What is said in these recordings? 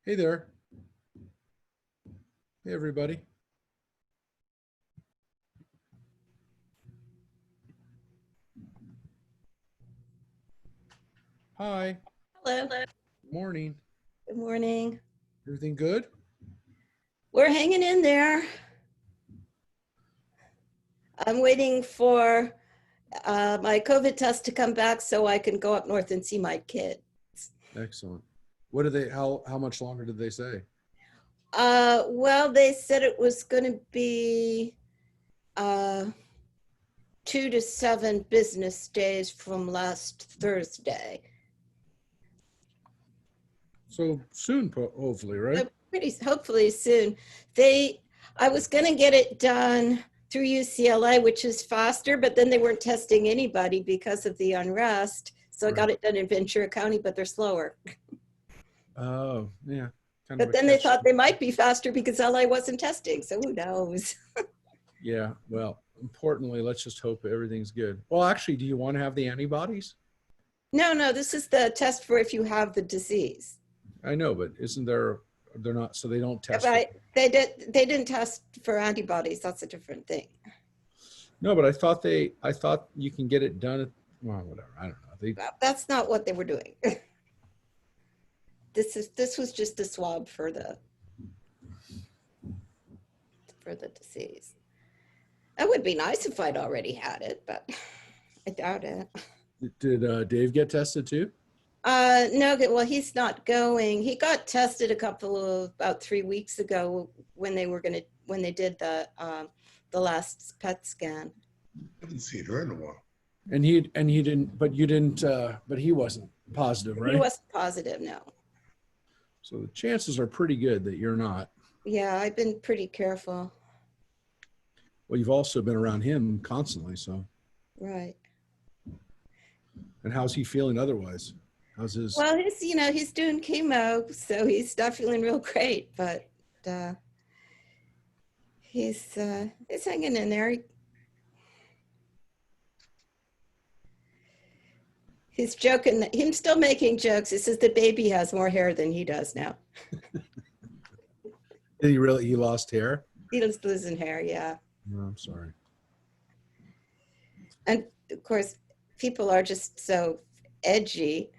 Hey there. Hey, everybody. Hi. Hello. Good morning. Good morning. Everything good? We're hanging in there. I'm waiting for my COVID test to come back so I can go up north and see my kid. Excellent. What did they, how much longer did they say? Well, they said it was going to be 2 to 7 business days from last Thursday. So soon, hopefully, right? So hopefully soon. I was going to get it done through UCLA, which is faster, but then they weren't testing anybody because of the unrest. So I got it done in Ventura County, but they're slower. Oh, yeah. But then they thought they might be faster because LA wasn't testing. So who knows? Yeah. Well, importantly, let's just hope everything's good. Well, actually, do you want to have the antibodies? No, this is the test for if you have the disease. I know, but isn't there, they're not, so they don't test. But they didn't test for antibodies. That's a different thing. No, but I thought you can get it done. Well, whatever. I don't know. That's not what they were doing. This was just a swab for the disease. That would be nice if I'd already had it, but I doubt it. Did Dave get tested too? No, well, he's not going. He got tested about 3 weeks ago when they did the last PET scan. I haven't seen her in a while. And he didn't, but you didn't, but he wasn't positive, right? He wasn't positive, no. So the chances are pretty good that you're not. Yeah, I've been pretty careful. Well, you've also been around him constantly, so. Right. And how's he feeling otherwise? How's his? Well, he's doing chemo, so he's not feeling real great, but he's hanging in there. He's joking. He's still making jokes. He says the baby has more hair than he does now. Did he lost hair? He was losing hair, yeah. No, I'm sorry. And of course, people are just so edgy.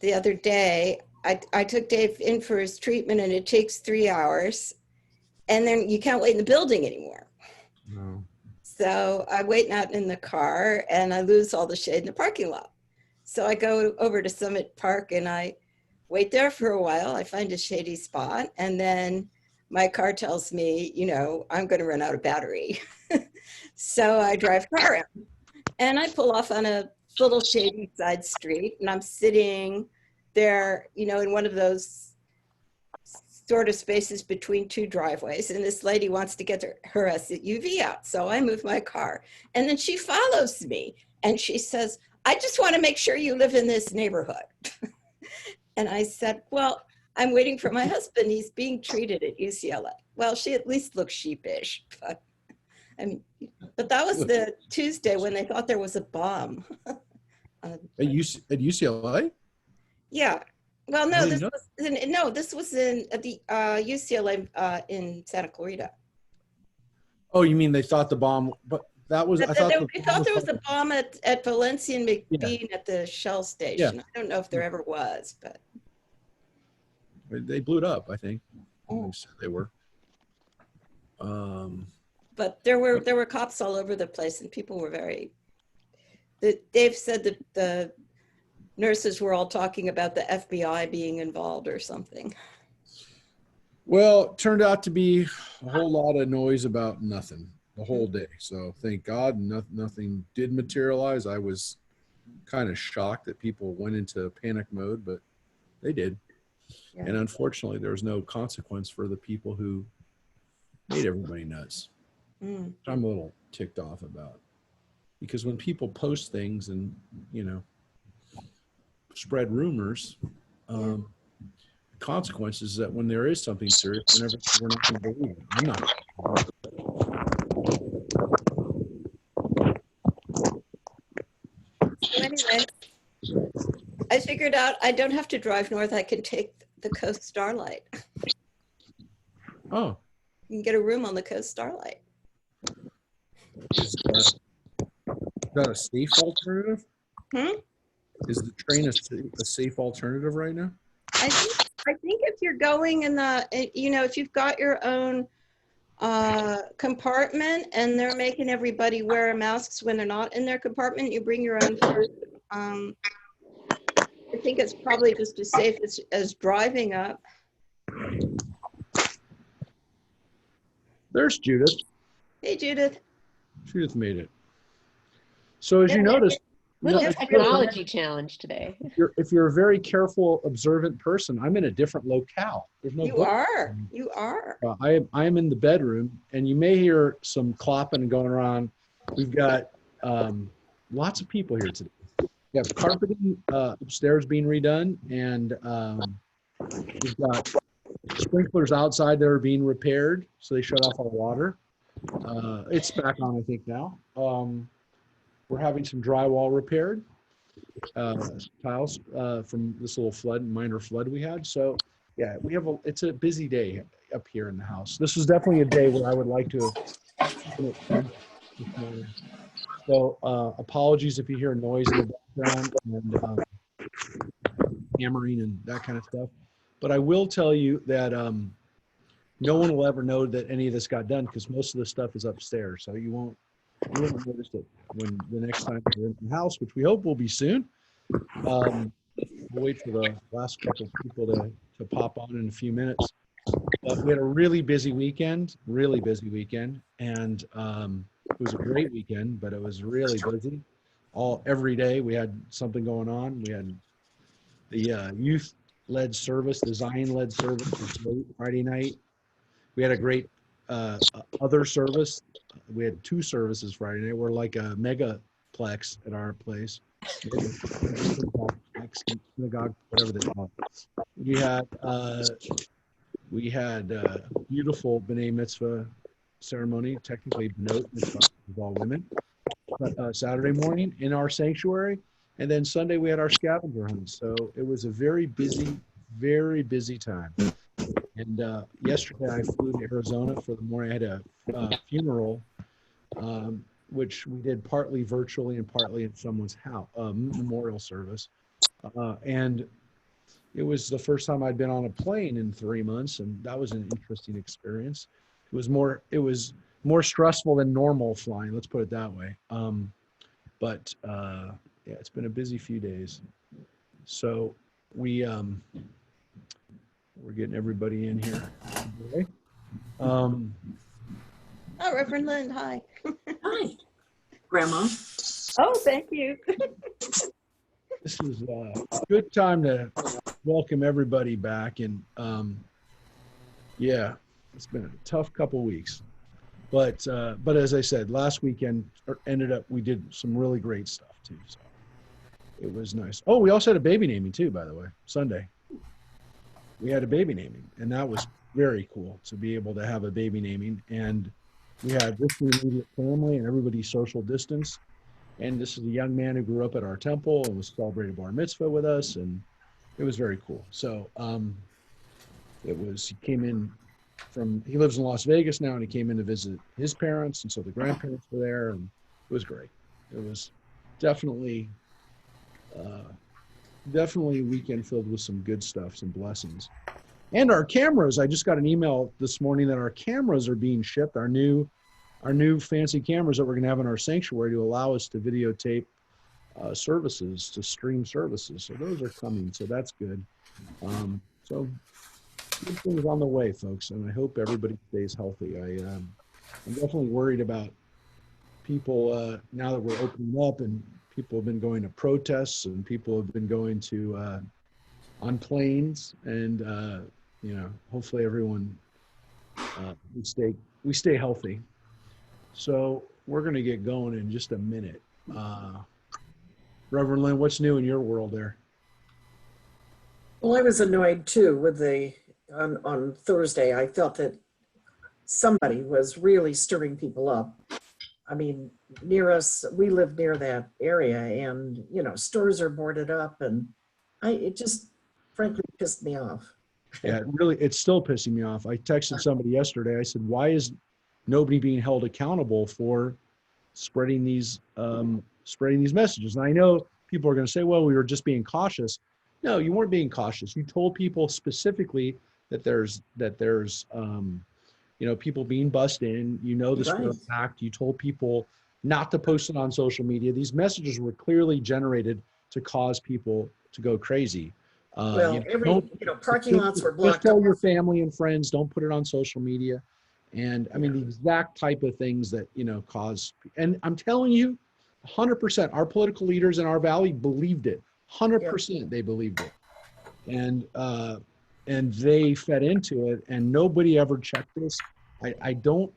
The other day, I took Dave in for his treatment and it takes 3 hours. And then you can't wait in the building anymore. No. So I'm waiting out in the car and I lose all the shade in the parking lot. So I go over to Summit Park and I wait there for a while. I find a shady spot and then my car tells me, I'm going to run out of battery. So I drive car around and I pull off on a little shady side street and I'm sitting there, in one of those sort of spaces between 2 driveways. And this lady wants to get her SUV out. So I move my car and then she follows me and she says, I just want to make sure you live in this neighborhood. And I said, well, I'm waiting for my husband. He's being treated at UCLA. Well, she at least looks sheepish, but that was the Tuesday when they thought there was a bomb. At UCLA? Yeah. Well, no, this was in the UCLA in Santa Clarita. Oh, you mean they thought the bomb, but that was, they thought there was a bomb at Valencia and McBean at the Shell station. Yeah. I don't know if there ever was, but. They blew it up, I think. They were. But there were cops all over the place and people were Dave said that the nurses were all talking about the FBI being involved or something. Well, it turned out to be a whole lot of noise about nothing the whole day. So thank God nothing did materialize. I was kind of shocked that people went into panic mode, but they did. Yeah. And unfortunately, there was no consequence for the people who made everybody nuts. I'm a little ticked off about. Because when people post things and, spread rumors, the consequences is that when there is something serious, we're not going to believe it. I'm not. So anyway, I figured out I don't have to drive north. I can take the Coast Starlight. Oh, You can get a room on the Coast Starlight. is that a safe alternative? Hmm? Is the train a safe alternative right now? I think if you're going in the, if you've got your own compartment and they're making everybody wear masks when they're not in their compartment, you bring your own food. I think it's probably just as safe as driving up. There's Judith. Hey, Judith. Judith made it. So as you notice, Little Yep. technology challenge today. if you're a very careful, observant person, I'm in a different locale. There's no You book. are. You are. I am in the bedroom, and you may hear some clopping going around. We've got lots of people here today. We have carpeting upstairs being redone, and we've got sprinklers outside that are being repaired, so they shut off our water. It's back on, I think, now. We're having some drywall repaired, tiles from this little minor flood we had. So yeah, it's a busy day up here in the house. This was definitely a day where I would like to have this morning. So apologies if you hear noise in the background and hammering and that kind of stuff. But I will tell you that no one will ever know that any of this got done because most of the stuff is upstairs. So you won't notice it when the next time you're in the house, which we hope will be soon. We'll wait for the last couple of people to pop on in a few minutes. But we had a really busy weekend, and it was a great weekend, but it was really busy. Every day we had something going on. We had the youth-led service, the Zion-led service was late Friday night. We had a great other service. We had 2 services Friday night. We're like a megaplex at our place. Synagogue, whatever they call it. We had beautiful B'nai Mitzvah ceremony, technically B'not Mitzvah of all women, but Saturday morning in our sanctuary. And then Sunday we had our scavenger hunt. So it was a very busy time. And yesterday I flew to Arizona for the morning. I had a funeral, which we did partly virtually and partly in someone's house, memorial service. And it was the first time I'd been on a plane in 3 months, and that was an interesting experience. It was more stressful than normal flying, let's put it that way. But yeah, it's been a busy few days. So we're getting everybody in here today. Oh, Reverend Lynn, hi. Hi, Grandma. Oh, thank you. This is a good time to welcome everybody back. And yeah, it's been a tough couple weeks. But as I said, last weekend we did some really great stuff too. So it was nice. Oh, we also had a baby naming too, by the way, Sunday. We had a baby naming, and that was very cool to be able to have a baby naming. And we had just the immediate family and everybody social distance. And this is a young man who grew up at our temple and was celebrated bar mitzvah with us, and it was very cool. So he lives in Las Vegas now, and he came in to visit his parents, and so the grandparents were there, and it was great. It was definitely a weekend filled with some good stuff, some blessings. And our cameras, I just got an email this morning that our cameras are being shipped, our new fancy cameras that we're going to have in our sanctuary to allow us to videotape services, to stream services. So those are coming, so that's good. So good things on the way, folks, and I hope everybody stays healthy. I'm definitely worried about people now that we're opening up, and people have been going to protests, and people have been going to on planes, and hopefully everyone we stay healthy. So we're going to get going in just a minute. Reverend Lynn, what's new in your world there? Well, I was annoyed too with on Thursday. I felt that somebody was really stirring people up. I mean, near us, we live near that area, and stores are boarded up, and it just frankly pissed me off. Yeah, it's still pissing me off. I texted somebody yesterday. I said, why is nobody being held accountable for spreading these messages? And I know people are going to say, well, we were just being cautious. No, you weren't being cautious. You told people specifically that there's people being bussed in, this for a Right. fact. You told people not to post it on social media. These messages were clearly generated to cause people to go crazy. Well, parking lots were Just blocked tell off. your family and friends, don't put it on social media. And I mean, the exact type of things that, cause, and I'm telling you, 100%, our political leaders in our valley believed it. 100% they believed it. And they fed into it, and nobody ever checked this. I don't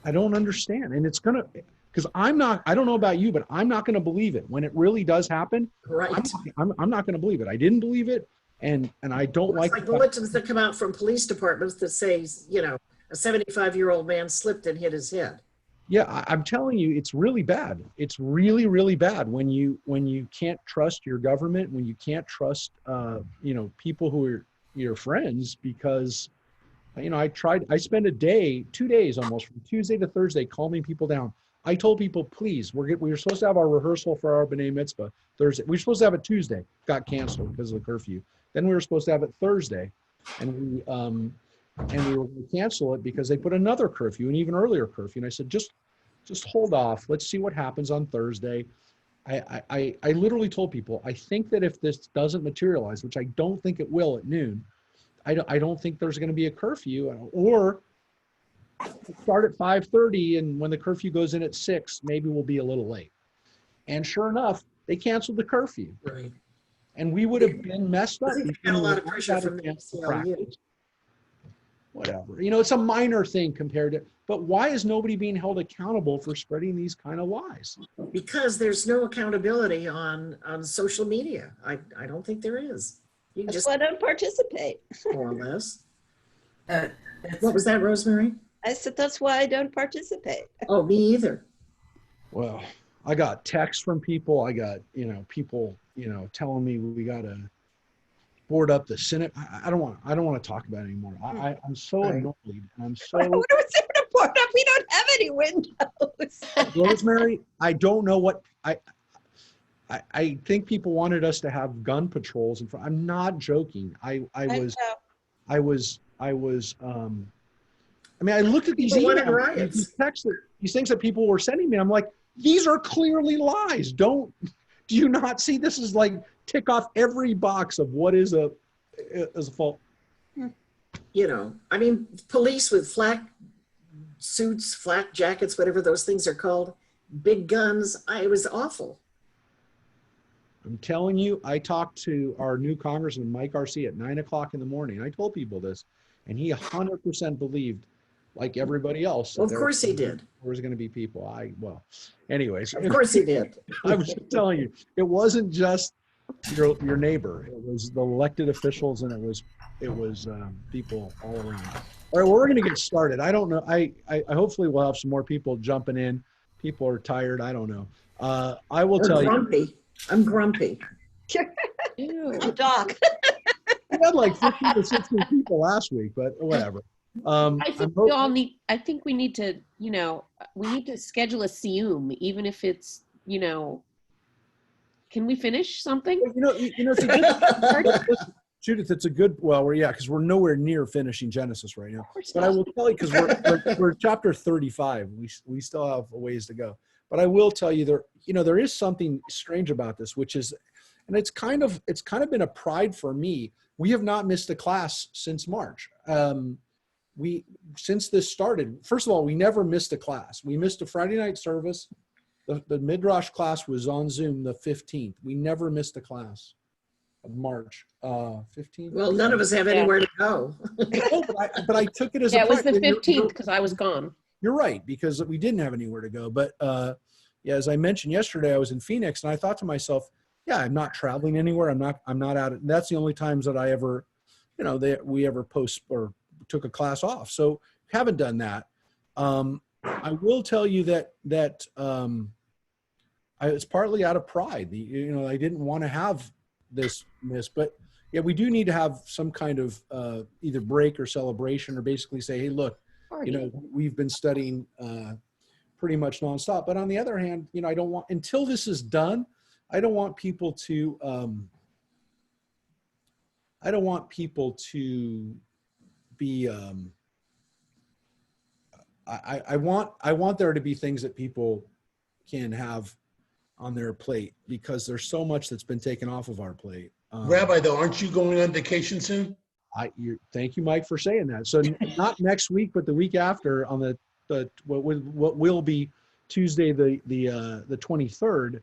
understand. And it's gonna, because I don't know about you, but I'm not gonna believe it when it really does happen. Right. I'm not gonna believe it. I didn't believe it, and I don't It's like bulletins that come out from police departments that say, a 75-year-old man slipped and hit his head. Yeah, I'm telling you, it's really bad. It's really, really bad when you can't trust your government, when you can't trust people who are your friends, because I spent 2 days almost, from Tuesday to Thursday, calming people down. I told people, please, we were supposed to have our rehearsal for our B'nai Mitzvah Thursday. We were supposed to have it Tuesday, got canceled because of the curfew. Then we were supposed to have it Thursday, and we were going to cancel it because they put another curfew, an even earlier curfew. And I said, just hold off. Let's see what happens on Thursday. I literally told people, I think that if this doesn't materialize, which I don't think it will at noon, I don't think there's going to be a curfew, or start at 5:30, and when the curfew goes in at 6, maybe we'll be a little late. And sure enough, they canceled the curfew. Right. And we would have been messed up. I think they got a lot of pressure from the ACLU. Whatever. It's a minor thing compared to, but why is nobody being held accountable for spreading these kind of lies? Because there's no accountability on social media. I don't think there is. You That's just why I don't participate. more or less. What was that, Rosemary? I said, that's why I don't participate. Oh, me either. Well, I got texts from people. I got, people, telling me we got to board up the Senate. I don't want to talk about it anymore. I'm so Right. annoyed. And I'm so, What was there to board up? We don't have any windows. Rosemary, I don't know what, I think people wanted us to have gun patrols in front. I'm not joking. I looked at these People wanted emails, riots. these texts, these things that people were sending me. I'm like, these are clearly lies. Do you not see? This is like tick off every box of what is a fault. Police with flak suits, flak jackets, whatever those things are called, big guns. It was awful. I'm telling you, I talked to our new Congressman, Mike Garcia, at 9 o'clock in the morning. I told people this, and he 100% believed, like everybody else. Well, of course he did. There was going to be people. Anyways. Of course he did. I was just telling you, it wasn't just your neighbor. It was the elected officials, and it was people all around. All right, well, we're going to get started. I don't know. I hopefully we'll have some more people jumping in. People are tired. I don't know. I will tell you. I'm grumpy. Doc. We had like 15 to 16 people last week, but whatever. I think we need to, we need to schedule a Zoom, even if it's, can we finish something? It's a good, Judith, it's a good, because we're nowhere near finishing Genesis right now. But I will tell you, because we're chapter 35, we still have a ways to go. But I will tell you, there is something strange about this, which is, and it's kind of been a pride for me. We have not missed a class since March. Since this started, first of all, we never missed a class. We missed a Friday night service. The Midrash class was on Zoom the 15th. We never missed a class of March 15th. Well, none of us have anywhere to go. but I took it as it was the 15th because I was gone. You're right, because we didn't have anywhere to go. But as I mentioned yesterday, I was in Phoenix, and I thought to myself, I'm not traveling anywhere. I'm not out. That's the only times that I ever, we ever post or took a class off. So haven't done that. I will tell you that it's partly out of pride. I didn't want to have this miss, but yeah, we do need to have some kind of either break or celebration, or basically say, hey, look, you know, we've been studying pretty much nonstop. But on the other hand, you know, I don't want, until this is done, I don't want people to be I want there to be things that people can have on their plate, because there's so much that's been taken off of our plate. Rabbi, though, aren't you going on vacation soon? Thank you, Mike, for saying that. So not next week, but the week after, on what will be Tuesday, the 23rd.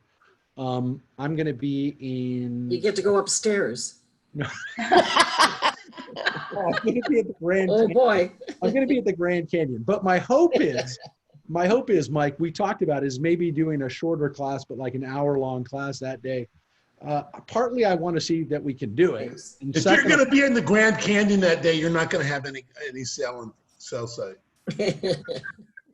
I'm going to be in. You get to go upstairs. I'm going to be at the Grand. Oh boy. I'm going to be at the Grand Canyon. But my hope is, Mike, we talked about is maybe doing a shorter class, but like an hour-long class that day. Partly, I want to see that we can do it. And If you're going to be in the Grand Canyon that day, you're not going to have any cell site.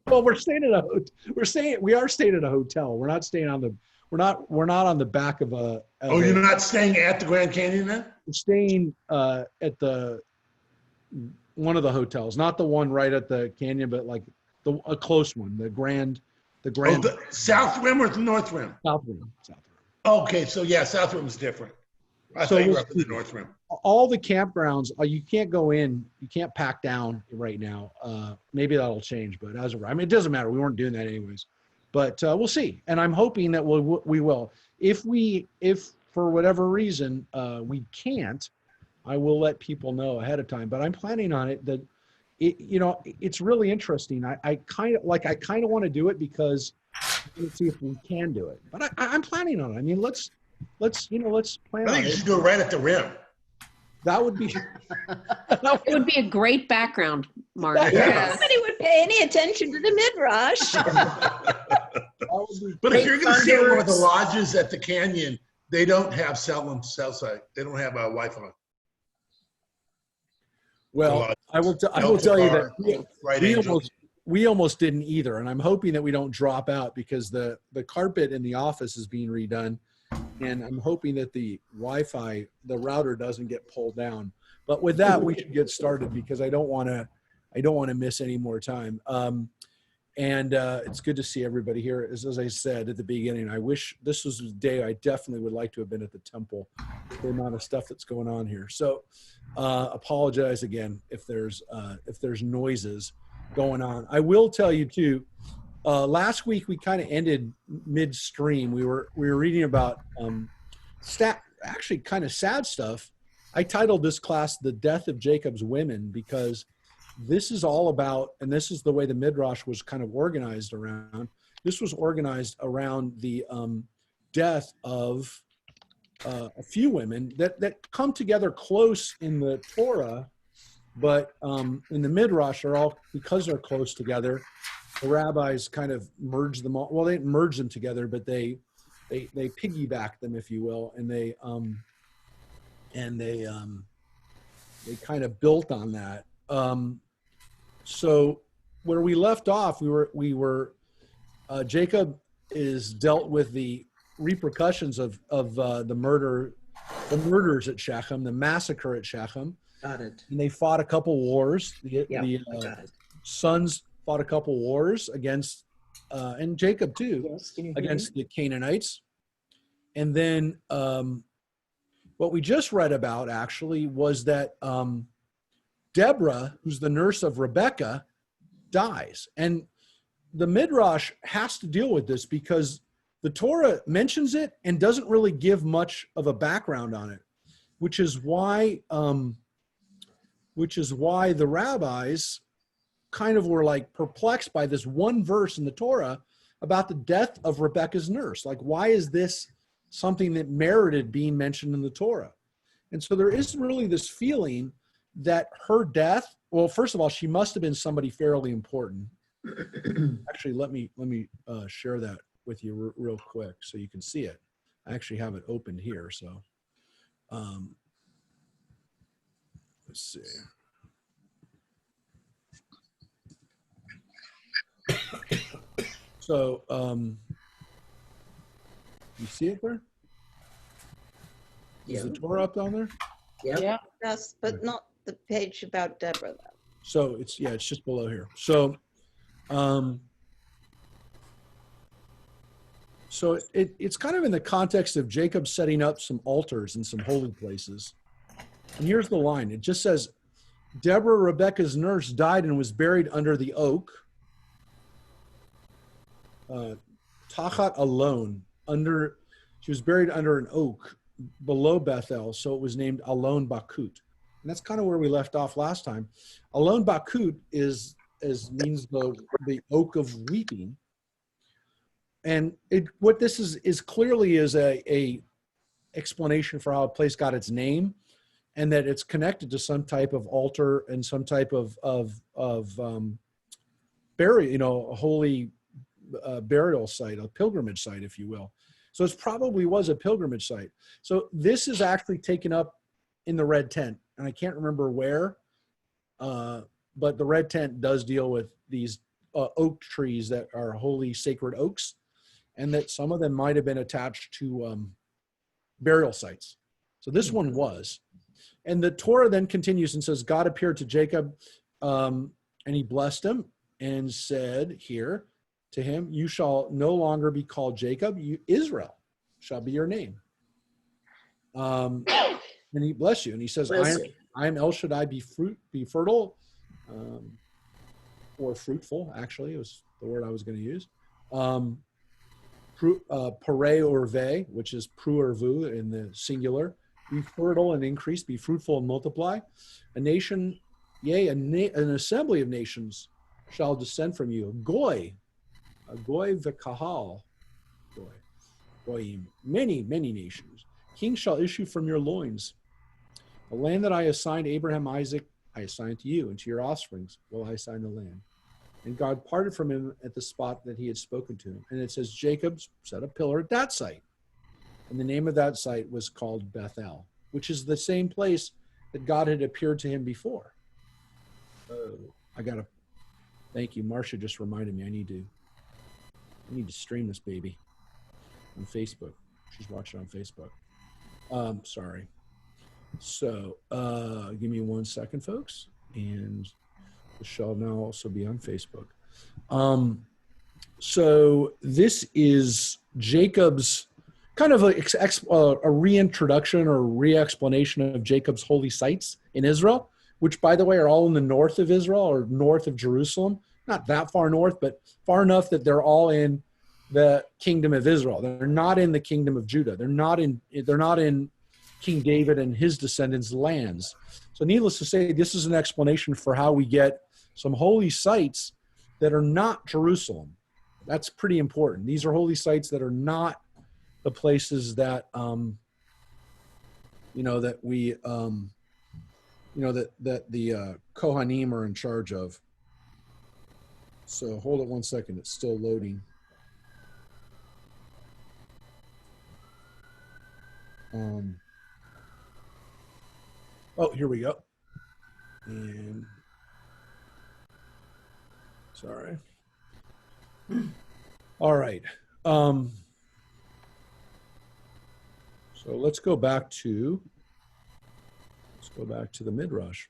Well, we are staying at a hotel. We're not staying on the. We're not on the back of a. Oh, you're not staying at the Grand Canyon then? We're staying at one of the hotels, not the one right at the canyon, but like a close one, the Grand. Oh, the South Rim or the North Rim? South Rim. Okay, so yeah, South Rim is different. I thought you were up in the North Rim. All the campgrounds, you can't go in, you can't pack down right now. Maybe that'll change, but it doesn't matter. We weren't doing that anyways. But we'll see, and I'm hoping that we will. If for whatever reason we can't, I will let people know ahead of time. But I'm planning on it. It's really interesting. I kind of want to do it because let's see if we can do it. But I'm planning on it. I mean, let's plan I on think you it. should do it right at the rim. That would be. It would be a great background, Mark. Yeah. Nobody would pay any attention to the Midrash. But if you're going to stay at one of the lodges at the canyon, they don't have cell site. They don't have Wi-Fi. Well, I will tell you that we almost didn't either, and I'm hoping that we don't drop out, because the carpet in the office is being redone, and I'm hoping that the Wi-Fi, the router, doesn't get pulled down. But with that, we should get started, because I don't want to miss any more time. And it's good to see everybody here. As I said at the beginning, I wish this was the day I definitely would like to have been at the temple, the amount of stuff that's going on here. So apologize again if there's noises going on. I will tell you too, last week we kind of ended midstream. We were reading about actually kind of sad stuff. I titled this class "The Death of Jacob's Women," because this is all about, and this is the way the Midrash was kind of organized around. This was organized around the death of a few women that come together close in the Torah, but in the Midrash are all, because they're close together, the rabbis kind of merge them all. Well, they didn't merge them together, but they piggyback them, if you will, and they kind of built on that. So where we left off, we were Jacob is dealt with the repercussions of the murders at Shechem, the massacre at Shechem. Got it. And they fought a couple wars. The Got it. sons fought a couple wars against, and Jacob too, Yes, can you hear against me? the Canaanites. And then what we just read about actually was that Deborah, who's the nurse of Rebecca, dies. And the Midrash has to deal with this because the Torah mentions it and doesn't really give much of a background on it, which is why the rabbis kind of were like perplexed by this one verse in the Torah about the death of Rebecca's nurse. Like, why is this something that merited being mentioned in the Torah? And so there is really this feeling that her death, well, first of all, she must have been somebody fairly important. Actually, let me share that with you real quick so you can see it. I actually have it opened here, so let's see. So you see it there? Is the Torah up down there? Yep. Yeah. Yes, but not the page about Deborah, though. So it's just below here. So it's kind of in the context of Jacob setting up some altars in some holy places. And here's the line. It just says, Deborah, Rebekah's nurse, died and was buried under the oak. Tachat alone, she was buried under an oak below Bethel, so it was named Alon Bakut. And that's kind of where we left off last time. Alon Bakut means the oak of weeping. And what this is clearly is a explanation for how a place got its name, and that it's connected to some type of altar and some type of burial, a holy burial site, a pilgrimage site, if you will. So it probably was a pilgrimage site. So this is actually taken up in the red tent, and I can't remember where, but the red tent does deal with these oak trees that are holy sacred oaks, and that some of them might have been attached to burial sites. So this one was. And the Torah then continues and says, God appeared to Jacob, and he blessed him and said here to him, you shall no longer be called Jacob, Israel shall be your name. And he bless you. And he says, I am El Shaddai, be fertile, or fruitful, actually, it was the word I was going to use. Parei or ve, which is pru or vu in the singular. Be fertile and increase, be fruitful and multiply. A nation, yea, an assembly of nations shall descend from you. Goy, a goy v'kahal, goyim, many, many nations. Kings shall issue from your loins. The land that I assigned Abraham, Isaac, I assign to you, and to your offsprings will I assign the land. And God parted from him at the spot that he had spoken to him. And it says, Jacob set a pillar at that site. And the name of that site was called Bethel, which is the same place that God had appeared to him before. Thank you. Marcia just reminded me I need to stream this baby on Facebook. She's watching on Facebook. Sorry. So give me 1 second, folks. And it shall now also be on Facebook. So this is Jacob's kind of a reintroduction or re-explanation of Jacob's holy sites in Israel, which, by the way, are all in the north of Israel or north of Jerusalem. Not that far north, but far enough that they're all in the kingdom of Israel. They're not in the kingdom of Judah. They're not in King David and his descendants' lands. So needless to say, this is an explanation for how we get some holy sites that are not Jerusalem. That's pretty important. These are holy sites that are not the places that that the Kohanim are in charge of. So hold it 1 second. It's still loading. Oh, here we go. And sorry. All right. So let's go back to the Midrash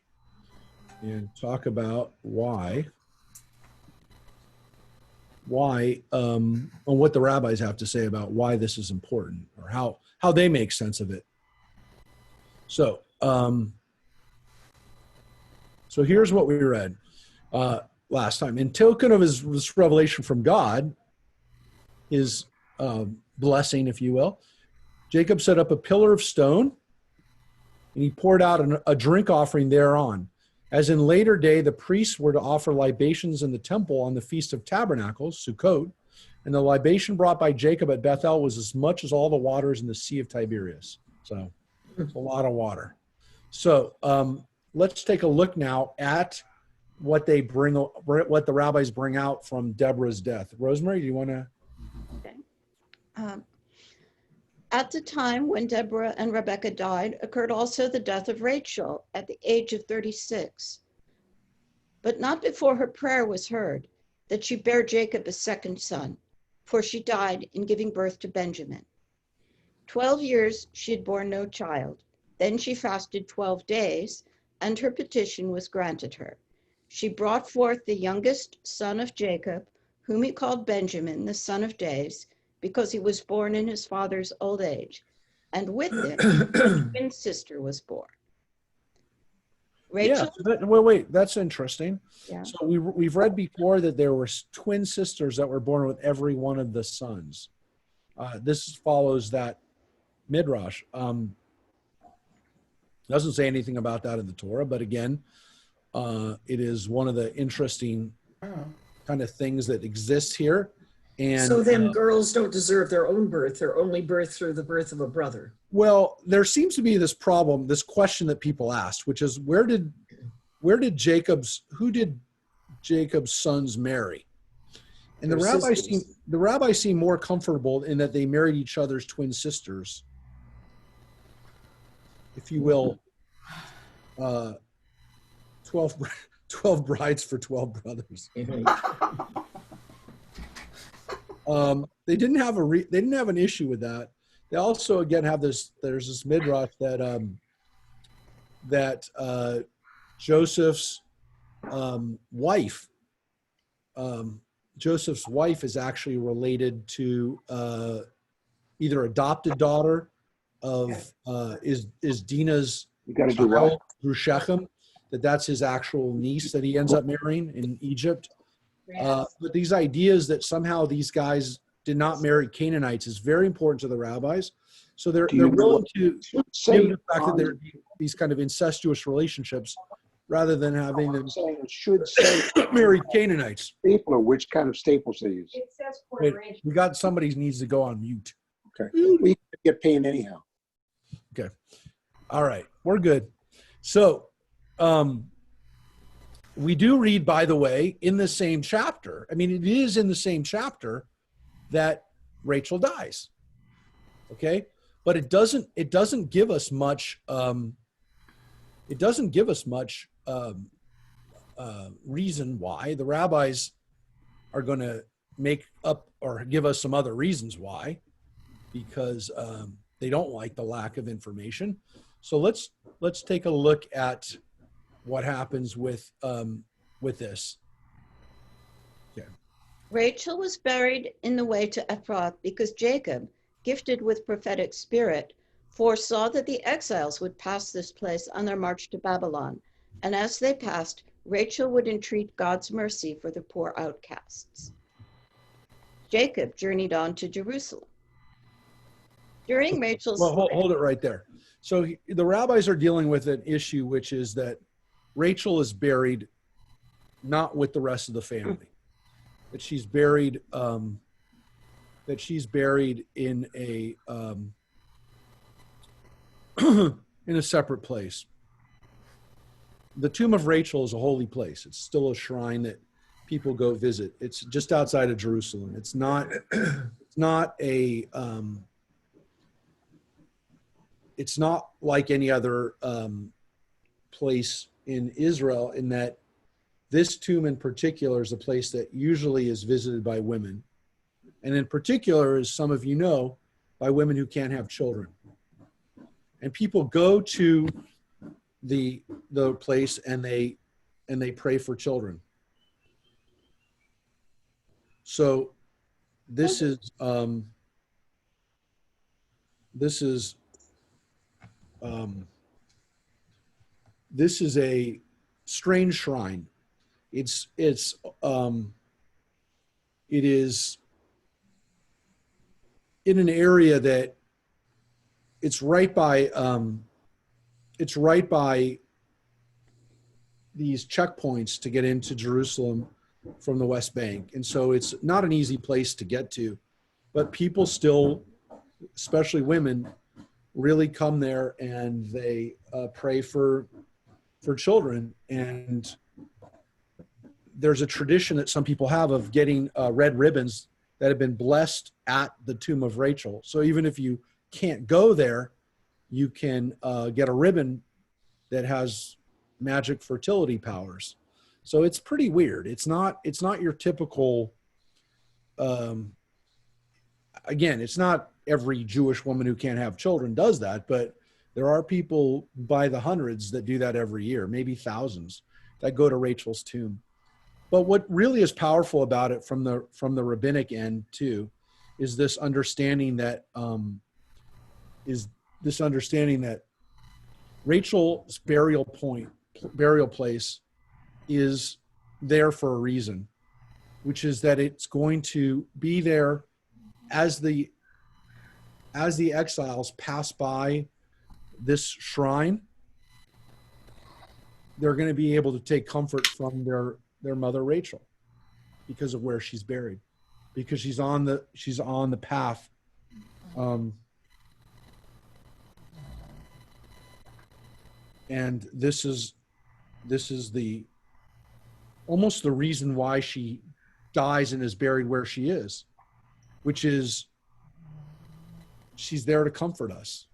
and talk about why and what the rabbis have to say about why this is important, or how they make sense of it. So so here's what we read last time. In token of this revelation from God, his blessing, if you will, Jacob set up a pillar of stone, and he poured out a drink offering thereon. As in later day, the priests were to offer libations in the temple on the Feast of Tabernacles, Sukkot, and the libation brought by Jacob at Bethel was as much as all the waters in the Sea of Tiberias. So it's a lot of water. So let's take a look now at what the rabbis bring out from Deborah's death. Rosemary, do you want to? Okay. At the time when Deborah and Rebekah died, occurred also the death of Rachel at the age of 36. But not before her prayer was heard, that she bare Jacob a second son, for she died in giving birth to Benjamin. 12 years she had borne no child. Then she fasted 12 days, and her petition was granted her. She brought forth the youngest son of Jacob, whom he called Benjamin, the son of days, because he was born in his father's old age. And with him, a twin sister was born. Yeah. Rachel, Wait. That's interesting. yeah. So we've read before that there were twin sisters that were born with every one of the sons. This follows that Midrash. Doesn't say anything about that in the Torah, but again, it is one of the interesting kind of things that exists here. And So then girls don't deserve their own birth. They're only birthed through the birth of a brother. well, there seems to be this problem, this question that people asked, which is who did Jacob's sons marry? And the rabbis seem more comfortable in that they married each other's twin sisters, if you will. 12 brides for 12 brothers. They didn't have an issue with that. They also again have there's this midrash that Joseph's wife is actually related to either adopted daughter of is Dinah's child through Shechem, that's his actual niece that he ends up marrying in Egypt. But these ideas that somehow these guys did not marry Canaanites is very important to the rabbis. So they're willing to give the fact that there are these kind of incestuous relationships rather than having them it should say marry Canaanites. stapler, which kind of staples they use. It says Wait, we got somebody needs to go on mute. Okay. We get paid anyhow. Okay. All right. We're good. So we do read, by the way, in the same chapter. I mean, it is in the same chapter that Rachel dies. Okay. But it doesn't give us much, reason why. The rabbis are going to make up or give us some other reasons why, because they don't like the lack of information. So let's take a look at what happens with this. Okay. Rachel was buried in the way to Ephrath because Jacob, gifted with prophetic spirit, foresaw that the exiles would pass this place on their march to Babylon. And as they passed, Rachel would entreat God's mercy for the poor outcasts. Jacob journeyed on to Jerusalem. During Rachel's... Well, hold it right there. So the rabbis are dealing with an issue, which is that Rachel is buried not with the rest of the family, that she's buried in a in a separate place. The tomb of Rachel is a holy place. It's still a shrine that people go visit. It's just outside of Jerusalem. It's not like any other place in Israel, in that this tomb in particular is a place that usually is visited by women. And in particular, as some of you know, by women who can't have children. And people go to the place and they pray for children. So this is a strange shrine. It is in an area that it's right by these checkpoints to get into Jerusalem from the West Bank. And so it's not an easy place to get to, but people still, especially women, really come there and they pray for children. And there's a tradition that some people have of getting red ribbons that have been blessed at the tomb of Rachel. So even if you can't go there, you can get a ribbon that has magic fertility powers. So it's pretty weird. It's not your typical, again, it's not every Jewish woman who can't have children does that, but There are people by the hundreds that do that every year, maybe thousands, that go to Rachel's tomb. But what really is powerful about it from the rabbinic end too, is this understanding that Rachel's burial place is there for a reason, which is that it's going to be there as the exiles pass by this shrine. They're going to be able to take comfort from their mother Rachel because of where she's buried, because she's on the path. And this is the almost the reason why she dies and is buried where she is, which is she's there to comfort us.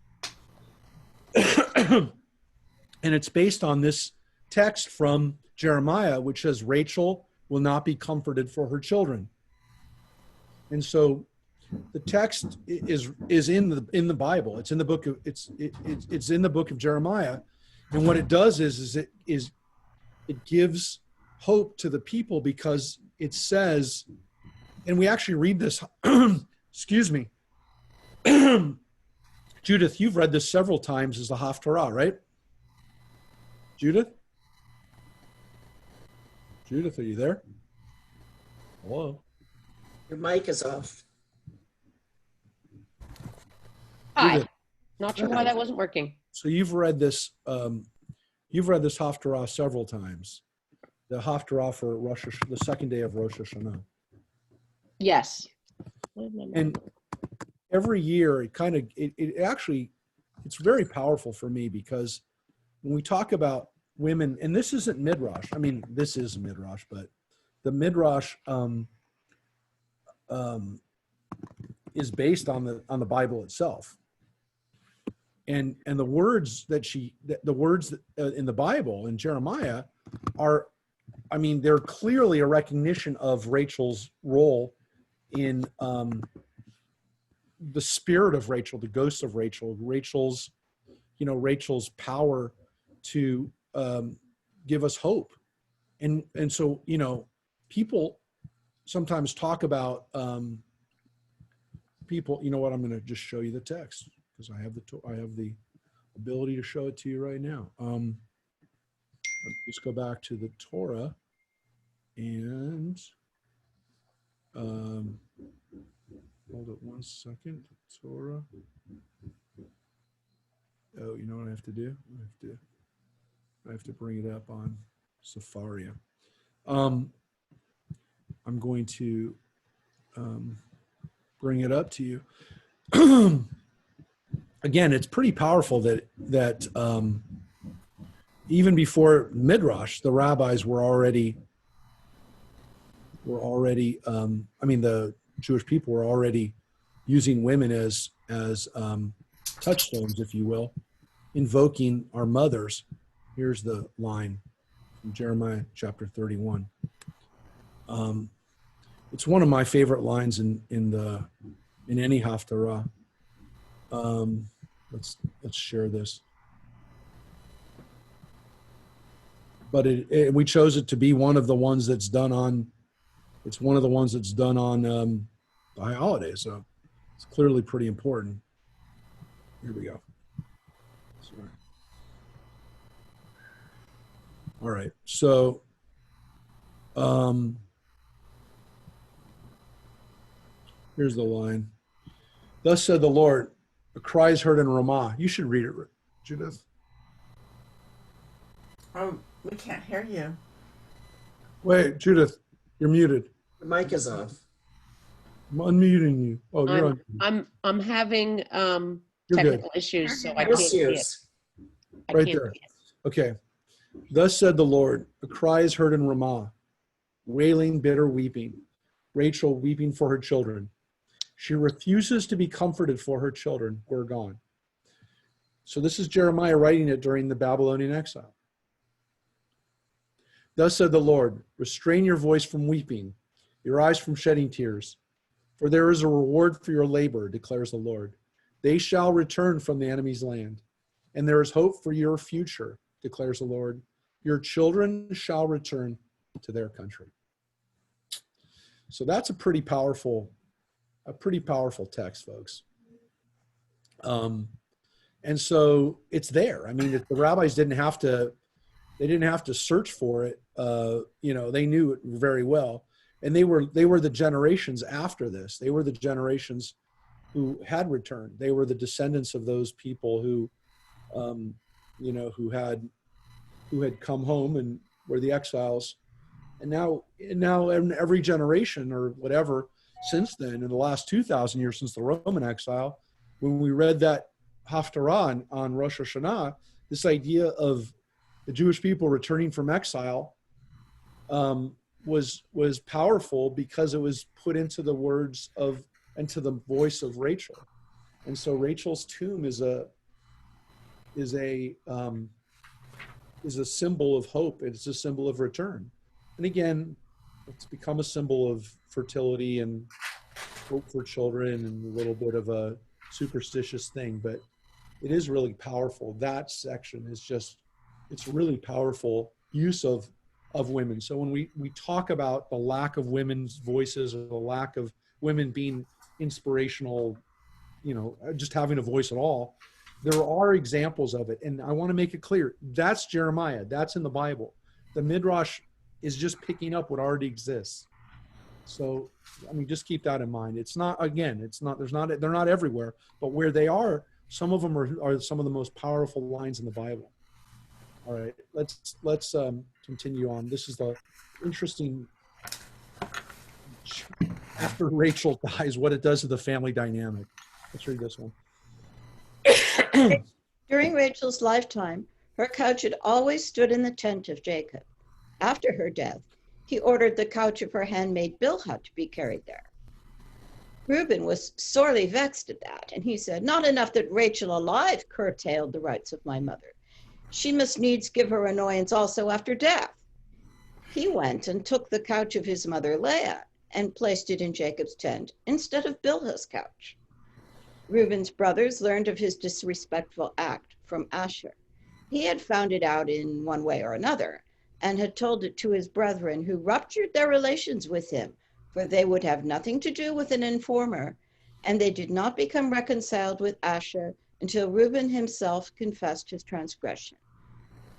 And it's based on this text from Jeremiah, which says Rachel will not be comforted for her children. And so the text is in the Bible. It's in the book of it's in the book of Jeremiah. And what it does is it gives hope to the people, because it says, and we actually read this, excuse me, Judith, you've read this several times as the Haftarah, right? Judith? Judith, are you there? Hello? Your mic is off. Hi. Judith. Not sure why that wasn't working. So you've read this Haftarah several times. The Haftarah for the second day of Rosh Hashanah. Yes. And every year it's very powerful for me, because when we talk about women, and this isn't Midrash, I mean, this is Midrash, but the Midrash is based on the Bible itself. And the words in the Bible in Jeremiah are, I mean, they're clearly a recognition of Rachel's role in the spirit of Rachel, the ghost of Rachel, Rachel's power to give us hope. And so, people sometimes talk about people, you know what, I'm going to just show you the text, because I have the ability to show it to you right now. Let's go back to the Torah and hold it one second. Torah. Oh, you know what I have to do? I have to bring it up on Safari. I'm going to bring it up to you. Again, it's pretty powerful that even before Midrash, the rabbis were already. The Jewish people were already using women as touchstones, if you will, invoking our mothers. Here's the line from Jeremiah chapter 31. It's one of my favorite lines in any Haftarah. Let's share this. But we chose it to be one of the ones that's done on. It's one of the ones that's done on the high holidays, so it's clearly pretty important. Here we go. Sorry. All right, so here's the line. Thus said the Lord, a cry is heard in Ramah. You should read it, Judith. Oh, we can't hear you. Wait, Judith, you're muted. Your mic is off. I'm unmuting you. Oh, you're on. I'm having You're technical good. issues, so I can't see it. Issues. Right there. Okay. Thus said the Lord, a cry is heard in Ramah, wailing, bitter weeping, Rachel weeping for her children. She refuses to be comforted for her children who are gone. So this is Jeremiah writing it during the Babylonian exile. Thus said the Lord, restrain your voice from weeping, your eyes from shedding tears. For there is a reward for your labor, declares the Lord. They shall return from the enemy's land. and there is hope for your future, declares the Lord. Your children shall return to their country. So that's a pretty powerful text, folks. And so it's there. I mean, the rabbis didn't have to search for it. They knew it very well. And they were the generations after this. They were the generations who had returned. They were the descendants of those people who had come home and were the exiles. And now in every generation or whatever since then, in the last 2,000 years since the Roman exile, when we read that Haftarah on Rosh Hashanah, this idea of the Jewish people returning from exile was powerful because it was put into the words of and to the voice of Rachel. And so Rachel's tomb is a symbol of hope. It's a symbol of return. And again, it's become a symbol of fertility and hope for children and a little bit of a superstitious thing, but it is really powerful. That section is it's really powerful use of women. So when we talk about the lack of women's voices or the lack of women being inspirational, just having a voice at all, there are examples of it. And I want to make it clear, that's Jeremiah, that's in the Bible. The Midrash is just picking up what already exists. So, I mean, just keep that in mind. They're not everywhere, but where they are, some of them are some of the most powerful lines in the Bible. All right, let's continue on. This is the interesting, after Rachel dies, what it does to the family dynamic. Let's read this one. During Rachel's lifetime, her couch had always stood in the tent of Jacob. After her death, he ordered the couch of her handmaid Bilhah to be carried there. Reuben was sorely vexed at that, and he said, "Not enough that Rachel alive curtailed the rights of my mother. She must needs give her annoyance also after death." He went and took the couch of his mother Leah and placed it in Jacob's tent instead of Bilhah's couch. Reuben's brothers learned of his disrespectful act from Asher. He had found it out in one way or another and had told it to his brethren, who ruptured their relations with him, for they would have nothing to do with an informer, and they did not become reconciled with Asher until Reuben himself confessed his transgression.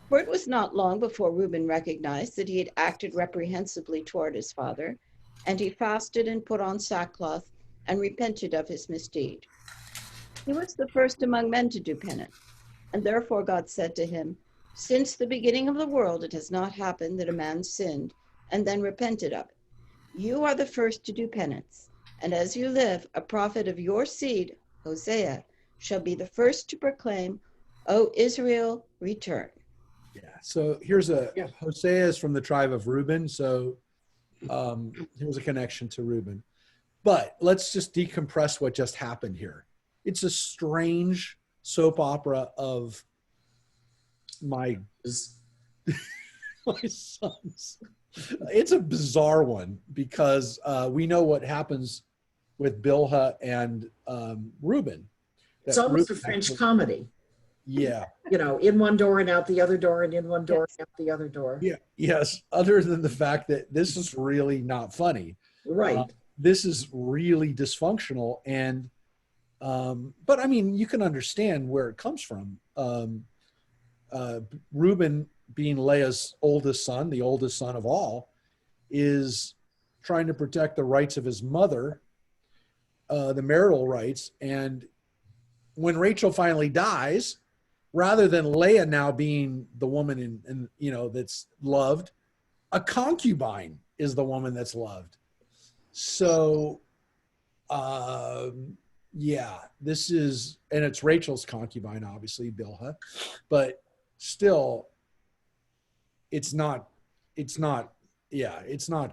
For it was not long before Reuben recognized that he had acted reprehensibly toward his father, and he fasted and put on sackcloth and repented of his misdeed. He was the first among men to do penance, and therefore God said to him, "Since the beginning of the world it has not happened that a man sinned and then repented of it. You are the first to do penance, and as you live, a prophet of your seed, Hosea, shall be the first to proclaim, 'O Israel, return.'" Yeah. So Hosea is from the tribe of Reuben. So here's a connection to Reuben. But let's just decompress what just happened here. It's a strange soap opera of my sons. It's a bizarre one because we know what happens with Bilhah and Reuben. It's almost a French comedy. Yeah. In one door and out the other door, and in one door and out the other door. Yeah. Yes. Other than the fact that this is really not funny. Right. This is really dysfunctional. And, but I mean, you can understand where it comes from. Reuben, being Leah's oldest son, the oldest son of all, is trying to protect the rights of his mother, the marital rights. And when Rachel finally dies, rather than Leah now being the woman that's loved, a concubine is the woman that's loved. So, this is, and it's Rachel's concubine, obviously, Bilhah, but still, it's not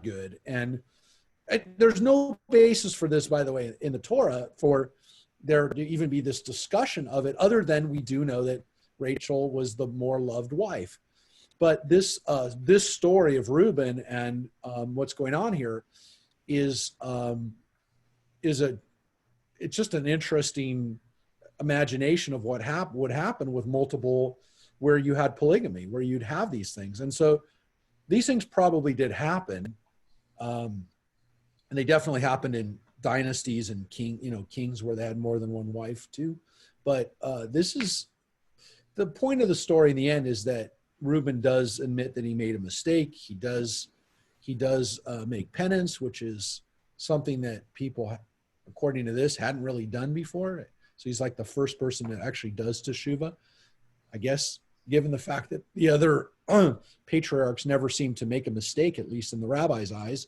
good. And there's no basis for this, by the way, in the Torah for there to even be this discussion of it, other than we do know that Rachel was the more loved wife. But this story of Reuben and what's going on here it's just an interesting imagination of what would happen with multiple, where you had polygamy, where you'd have these things. And so these things probably did happen. And they definitely happened in dynasties and kings where they had more than one wife too. But this is the point of the story in the end, is that Reuben does admit that he made a mistake. He does make penance, which is something that people, according to this, hadn't really done before. So he's like the first person that actually does teshuvah. I guess, given the fact that the other patriarchs never seem to make a mistake, at least in the rabbi's eyes,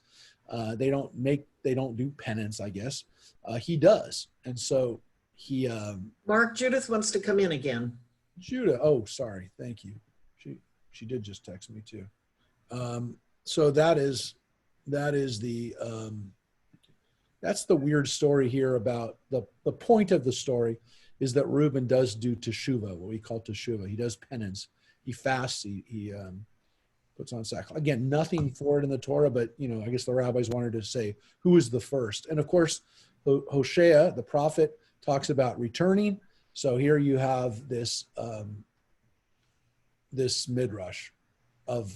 they don't do penance, I guess. He does. And so he, Mark, Judith wants to come in again. Judah. Oh, sorry. Thank you. She did just text me too. So that's the weird story here. About the point of the story is that Reuben does do teshuvah, what we call teshuvah. He does penance. He fasts. He puts on sackcloth. Again, nothing for it in the Torah, but I guess the rabbis wanted to say who was the first. And of course, Hosea, the prophet, talks about returning. So here you have this this midrash of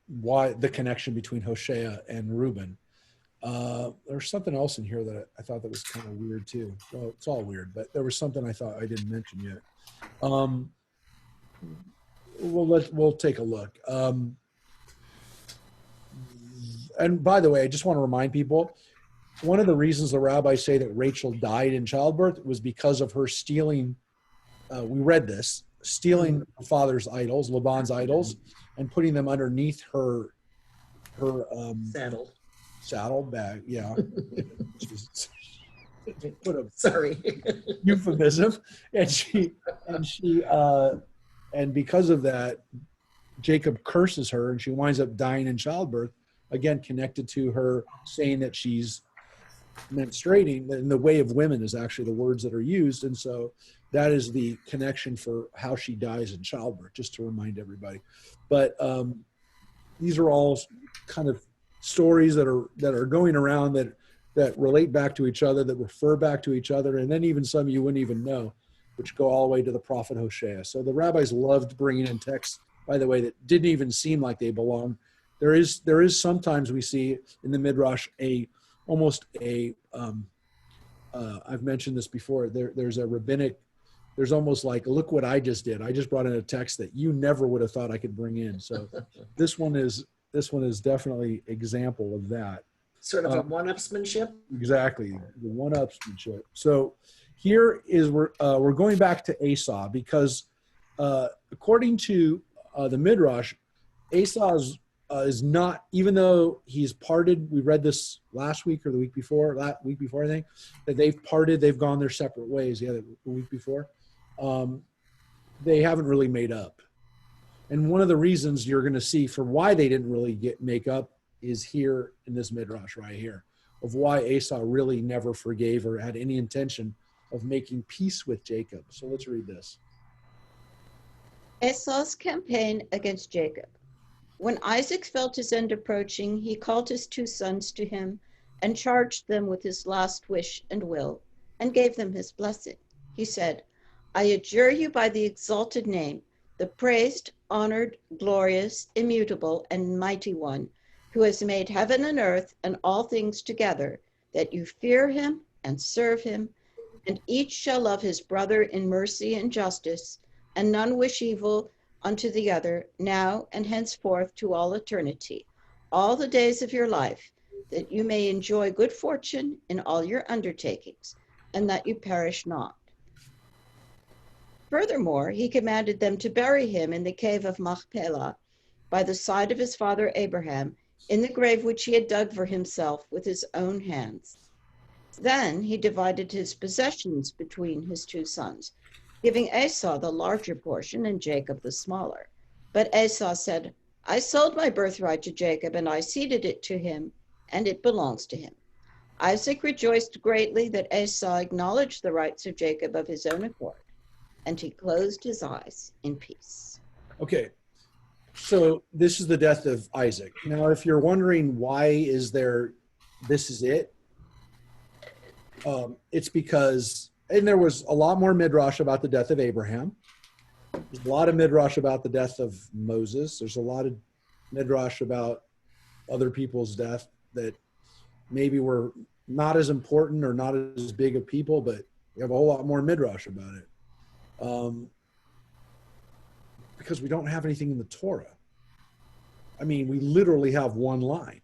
why the connection between Hosea and Reuben. There's something else in here that I thought that was kind of weird too. Well, it's all weird, but there was something I thought I didn't mention yet. We'll take a look. And by the way, I just want to remind people, one of the reasons the rabbis say that Rachel died in childbirth was because of her stealing. We read this, stealing her father's idols, Laban's idols, and putting them underneath her saddle bag. Yeah. Put a Sorry. euphemism. And because of that, Jacob curses her and she winds up dying in childbirth, again, connected to her saying that she's menstruating. And the way of women is actually the words that are used. And so that is the connection for how she dies in childbirth, just to remind everybody. But these are all kind of stories that are going around that relate back to each other, that refer back to each other, and then even some you wouldn't even know, which go all the way to the prophet Hosea. So the rabbis loved bringing in texts, by the way, that didn't even seem like they belonged. There is sometimes we see in the Midrash I've mentioned this before, there's a rabbinic, there's almost like, look what I just did. I just brought in a text that you never would have thought I could bring in. So this one is definitely example of that. Sort of a one-upsmanship. Exactly, the one-upsmanship. So here is we're going back to Esau, because according to the Midrash, Esau is not, even though he's parted. We read this last week or the week before, I think, that they've parted. They've gone their separate ways. Yeah, the week before. They haven't really made up. And one of the reasons you're going to see for why they didn't really make up is here in this Midrash right here, of why Esau really never forgave or had any intention of making peace with Jacob. So let's read this. Esau's campaign against Jacob. When Isaac felt his end approaching, he called his two sons to him and charged them with his last wish and will, and gave them his blessing. He said, I adjure you by the exalted name, the praised, honored, glorious, immutable, and mighty one, who has made heaven and earth and all things together, that you fear him and serve him, and each shall love his brother in mercy and justice, and none wish evil unto the other, now and henceforth to all eternity, all the days of your life, that you may enjoy good fortune in all your undertakings, and that you perish not. Furthermore, he commanded them to bury him in the cave of Machpelah, by the side of his father Abraham, in the grave which he had dug for himself with his own hands. Then he divided his possessions between his two sons, giving Esau the larger portion and Jacob the smaller. But Esau said, I sold my birthright to Jacob, and I ceded it to him, and it belongs to him. Isaac rejoiced greatly that Esau acknowledged the rights of Jacob of his own accord, and he closed his eyes in peace. Okay, so this is the death of Isaac. Now, if you're wondering why is there, this is it, It's because, and there was a lot more midrash about the death of Abraham. There's a lot of midrash about the death of Moses. There's a lot of midrash about other people's death that maybe were not as important or not as big of people, but we have a whole lot more midrash about it. Because we don't have anything in the Torah. I mean, we literally have one line.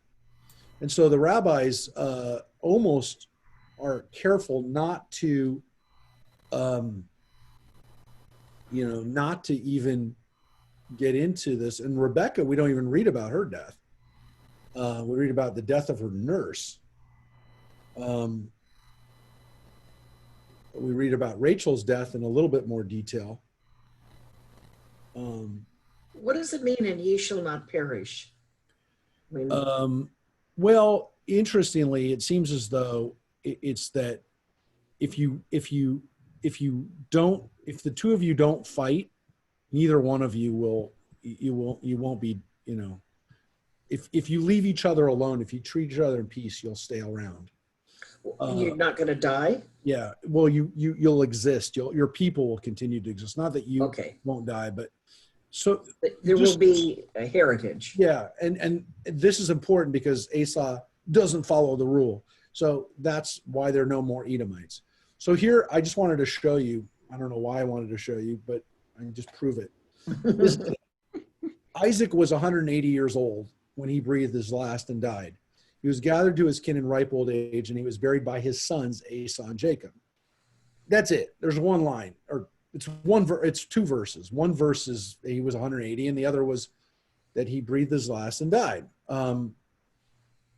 And so the rabbis almost are careful not to, not to even get into this. And Rebecca, we don't even read about her death. We read about the death of her nurse. We read about Rachel's death in a little bit more detail. What does it mean in ye shall not perish? I mean, Well, interestingly, it seems as though it's that if the two of you don't fight, neither one of you won't be, if you leave each other alone, if you treat each other in peace, you'll stay around. you're not going to die? Yeah. Well, you'll exist. Your people will continue to exist. Not that you Okay. won't die, but so There will be a heritage. yeah. And this is important because Esau doesn't follow the rule. So that's why there are no more Edomites. So here, I just wanted to show you, I don't know why I wanted to show you, but I can just prove it. Isaac was 180 years old when he breathed his last and died. He was gathered to his kin in ripe old age, and he was buried by his sons, Esau and Jacob. That's it. There's one line, or it's two verses. One verse is he was 180, and the other was that he breathed his last and died.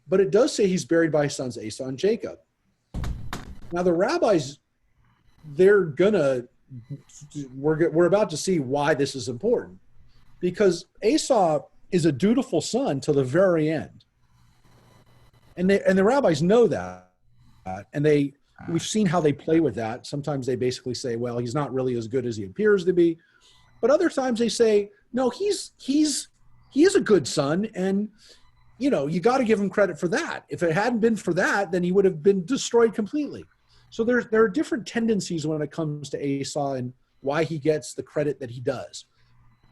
But it does say he's buried by his sons, Esau and Jacob. Now the rabbis, we're about to see why this is important, because Esau is a dutiful son to the very end. And the rabbis know that, and we've seen how they play with that. Sometimes they basically say, well, he's not really as good as he appears to be. But other times they say, no, he is a good son, and you got to give him credit for that. If it hadn't been for that, then he would have been destroyed completely. So there are different tendencies when it comes to Esau and why he gets the credit that he does.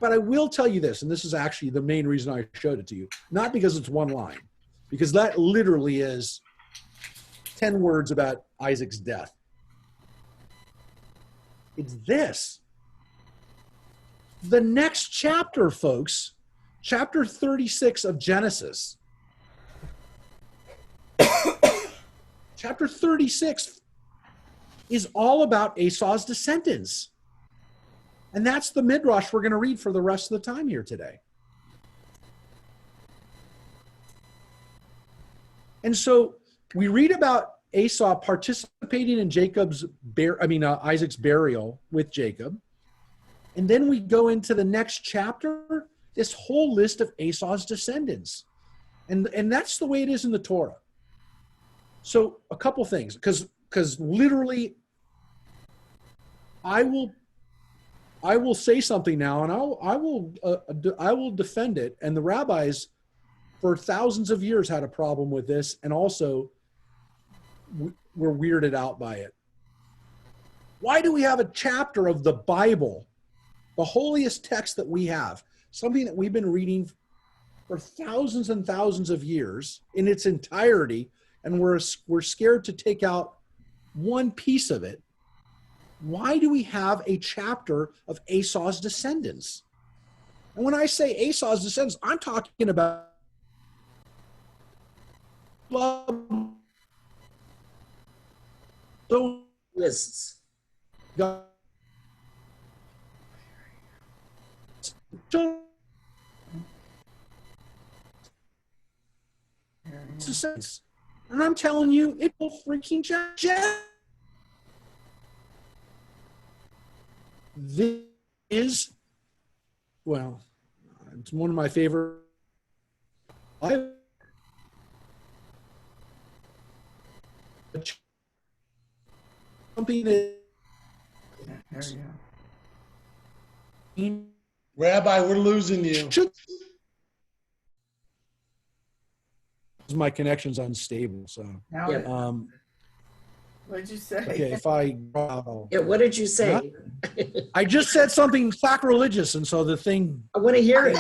But I will tell you this, and this is actually the main reason I showed it to you, not because it's one line, because that literally is 10 words about Isaac's death. It's this. The next chapter, folks, chapter 36 of Genesis. Chapter 36 is all about Esau's descendants. And that's the Midrash we're going to read for the rest of the time here today. And so we read about Esau participating in Isaac's burial with Jacob. And then we go into the next chapter, this whole list of Esau's descendants. And that's the way it is in the Torah. So a couple things, because literally I will say something now, and I will defend it. And the rabbis for thousands of years had a problem with this, and also were weirded out by it. Why do we have a chapter of the Bible, the holiest text that we have, something that we've been reading for thousands and thousands of years in its entirety, and we're scared to take out one piece of it? Why do we have a chapter of Esau's descendants? And when I say Esau's descendants, I'm talking about Lists. And I'm telling you, it will freaking change. This is, well, it's one of my favorite. Something that Rabbi, we're losing you. my connection's unstable, so Now Yeah. it- What did you say? Okay, if I Yeah, what did you say? I just said something sacrilegious, and so the thing. I want to hear it.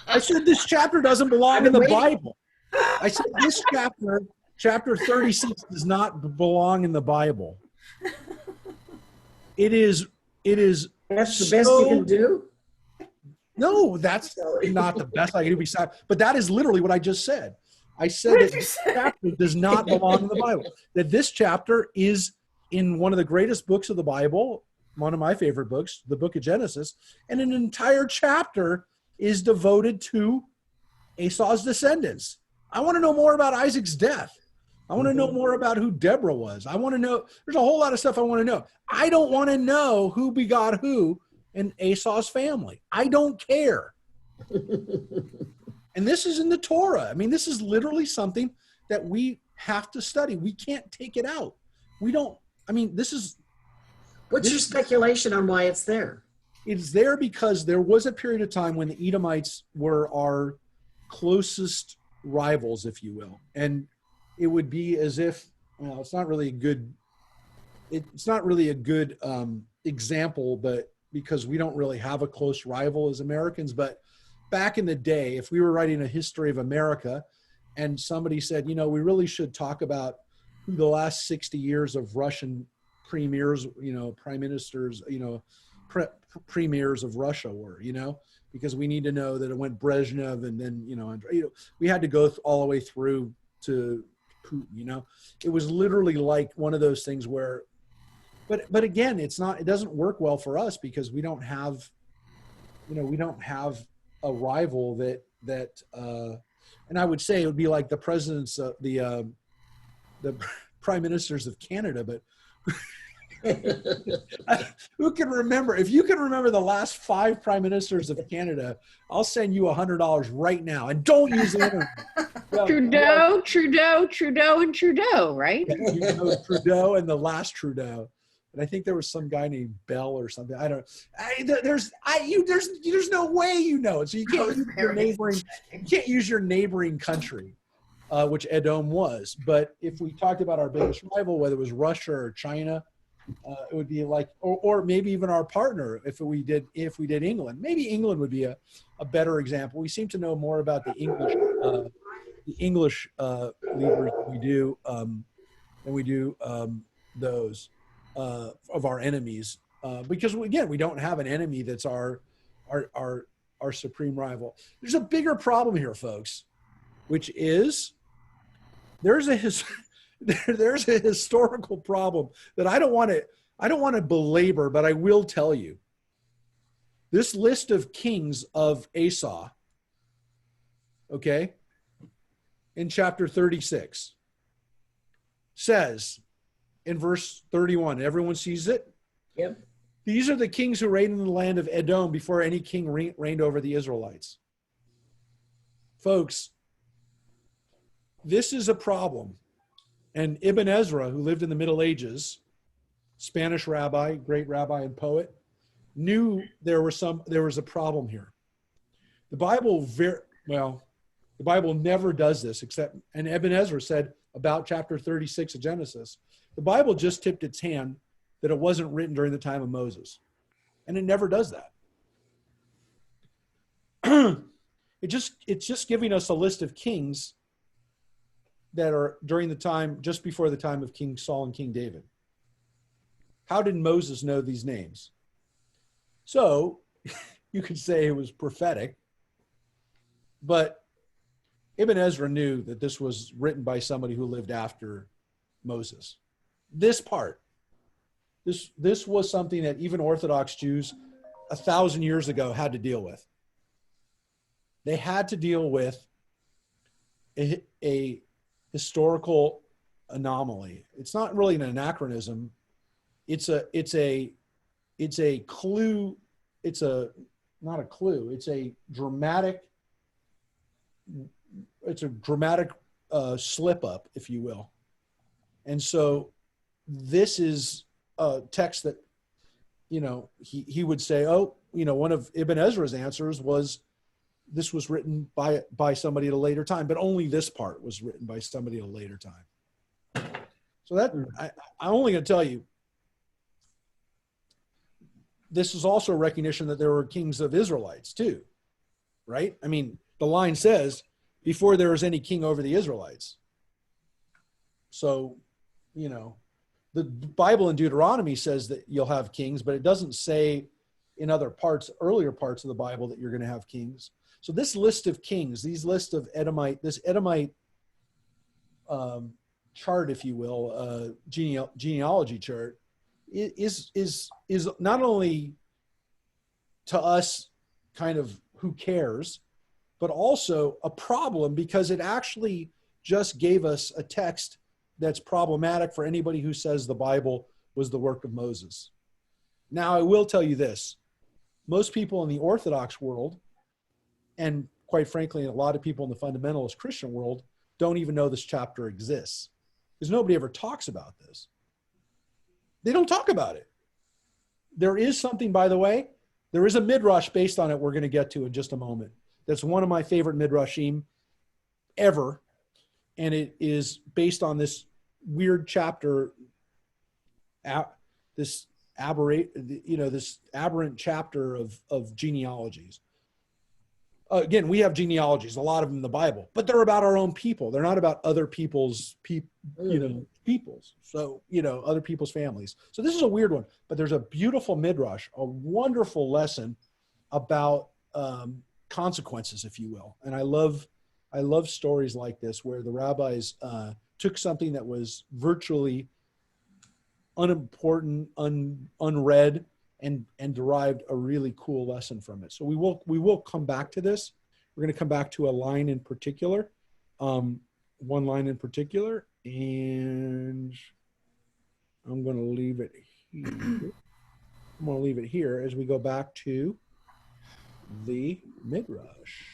I said this chapter doesn't belong in the waiting. Bible. I said this chapter 36, does not belong in the Bible. It is. That's the best you can do? No, that's Sorry. not the best I can do. Besides, but that is literally what I just said. I said What that did you this say? chapter does not belong in the Bible. That this chapter is in one of the greatest books of the Bible, one of my favorite books, the book of Genesis, and an entire chapter is devoted to Esau's descendants. I want to know more about Isaac's death. I want to know more about who Deborah was. I want to know, there's a whole lot of stuff I want to know. I don't want to know who begot who in Esau's family. I don't care. And this is in the Torah. I mean, this is literally something that we have to study. We can't take it out. We don't, I mean, this is. What's your speculation on why it's there? It's there because there was a period of time when the Edomites were our closest rivals, if you will. And it would be as if, well, it's not really a good example, but because we don't really have a close rival as Americans. But back in the day, if we were writing a history of America and somebody said, we really should talk about who the last 60 years of Russian premiers, prime ministers, premiers of Russia were, because we need to know that it went Brezhnev and then, we had to go all the way through to Putin, it was literally like one of those things where, but again, it doesn't work well for us because we don't have a rival that and I would say it would be like the presidents, the prime ministers of Canada, but who can remember? If you can remember the last 5 prime ministers of Canada, I'll send you $100 right now, and don't use the internet. Trudeau, and Trudeau, right? Trudeau and the last Trudeau. And I think there was some guy named Bell or something. I don't. There's no way it. So you can't use your neighboring country, which Edom was. But if we talked about our biggest rival, whether it was Russia or China, it would be like, or maybe even our partner. If we did England, maybe England would be a better example. We seem to know more about the English leaders than we do those. Of our enemies, because again, we don't have an enemy that's our supreme rival. There's a bigger problem here, folks, which is there's a historical problem that I don't want to belabor, but I will tell you. This list of kings of Esau, okay, in chapter 36 says. In verse 31, everyone sees it? Yep. These are the kings who reigned in the land of Edom before any king reigned over the Israelites. Folks, this is a problem. And Ibn Ezra, who lived in the Middle Ages, Spanish rabbi, great rabbi and poet, knew there was a problem here. The Bible never does this and Ibn Ezra said about chapter 36 of Genesis, the Bible just tipped its hand that it wasn't written during the time of Moses. And it never does that. It's just giving us a list of kings that are during the time, just before the time of King Saul and King David. How did Moses know these names? So you could say it was prophetic, but Ibn Ezra knew that this was written by somebody who lived after Moses. This part, this was something that even Orthodox Jews 1,000 years ago had to deal with. They had to deal with a historical anomaly. It's not really an anachronism. It's a clue. It's not a clue. It's a dramatic slip up, if you will. And so this is a text that, he would say, one of Ibn Ezra's answers was this was written by somebody at a later time, but only this part was written by somebody at a later time. So that I'm only going to tell you, this is also a recognition that there were kings of Israelites too, right? I mean, the line says, before there was any king over the Israelites. So, you know, the Bible in Deuteronomy says that you'll have kings, but it doesn't say in other parts, earlier parts of the Bible, that you're going to have kings. So this list of kings, these list of Edomite, this Edomite chart, if you will, genealogy chart, is not only to us kind of who cares, but also a problem, because it actually just gave us a text that's problematic for anybody who says the Bible was the work of Moses. Now, I will tell you this. Most people in the Orthodox world, and quite frankly, a lot of people in the fundamentalist Christian world, don't even know this chapter exists, because nobody ever talks about this. They don't talk about it. There is something, by the way, there is a Midrash based on it we're going to get to in just a moment. That's one of my favorite Midrashim ever, and it is based on this weird chapter, this aberrant chapter of genealogies. Again, we have genealogies, a lot of them in the Bible, but they're about our own people. They're not about other people's peoples. So, other people's families. So this is a weird one, but there's a beautiful Midrash, a wonderful lesson about consequences, if you will. And I love stories like this, where the rabbis took something that was virtually unimportant, unread, and derived a really cool lesson from it. So we will come back to this. We're going to come back to a line in particular, one line in particular, and I'm going to leave it here. I'm going to leave it here as we go back to the Midrash.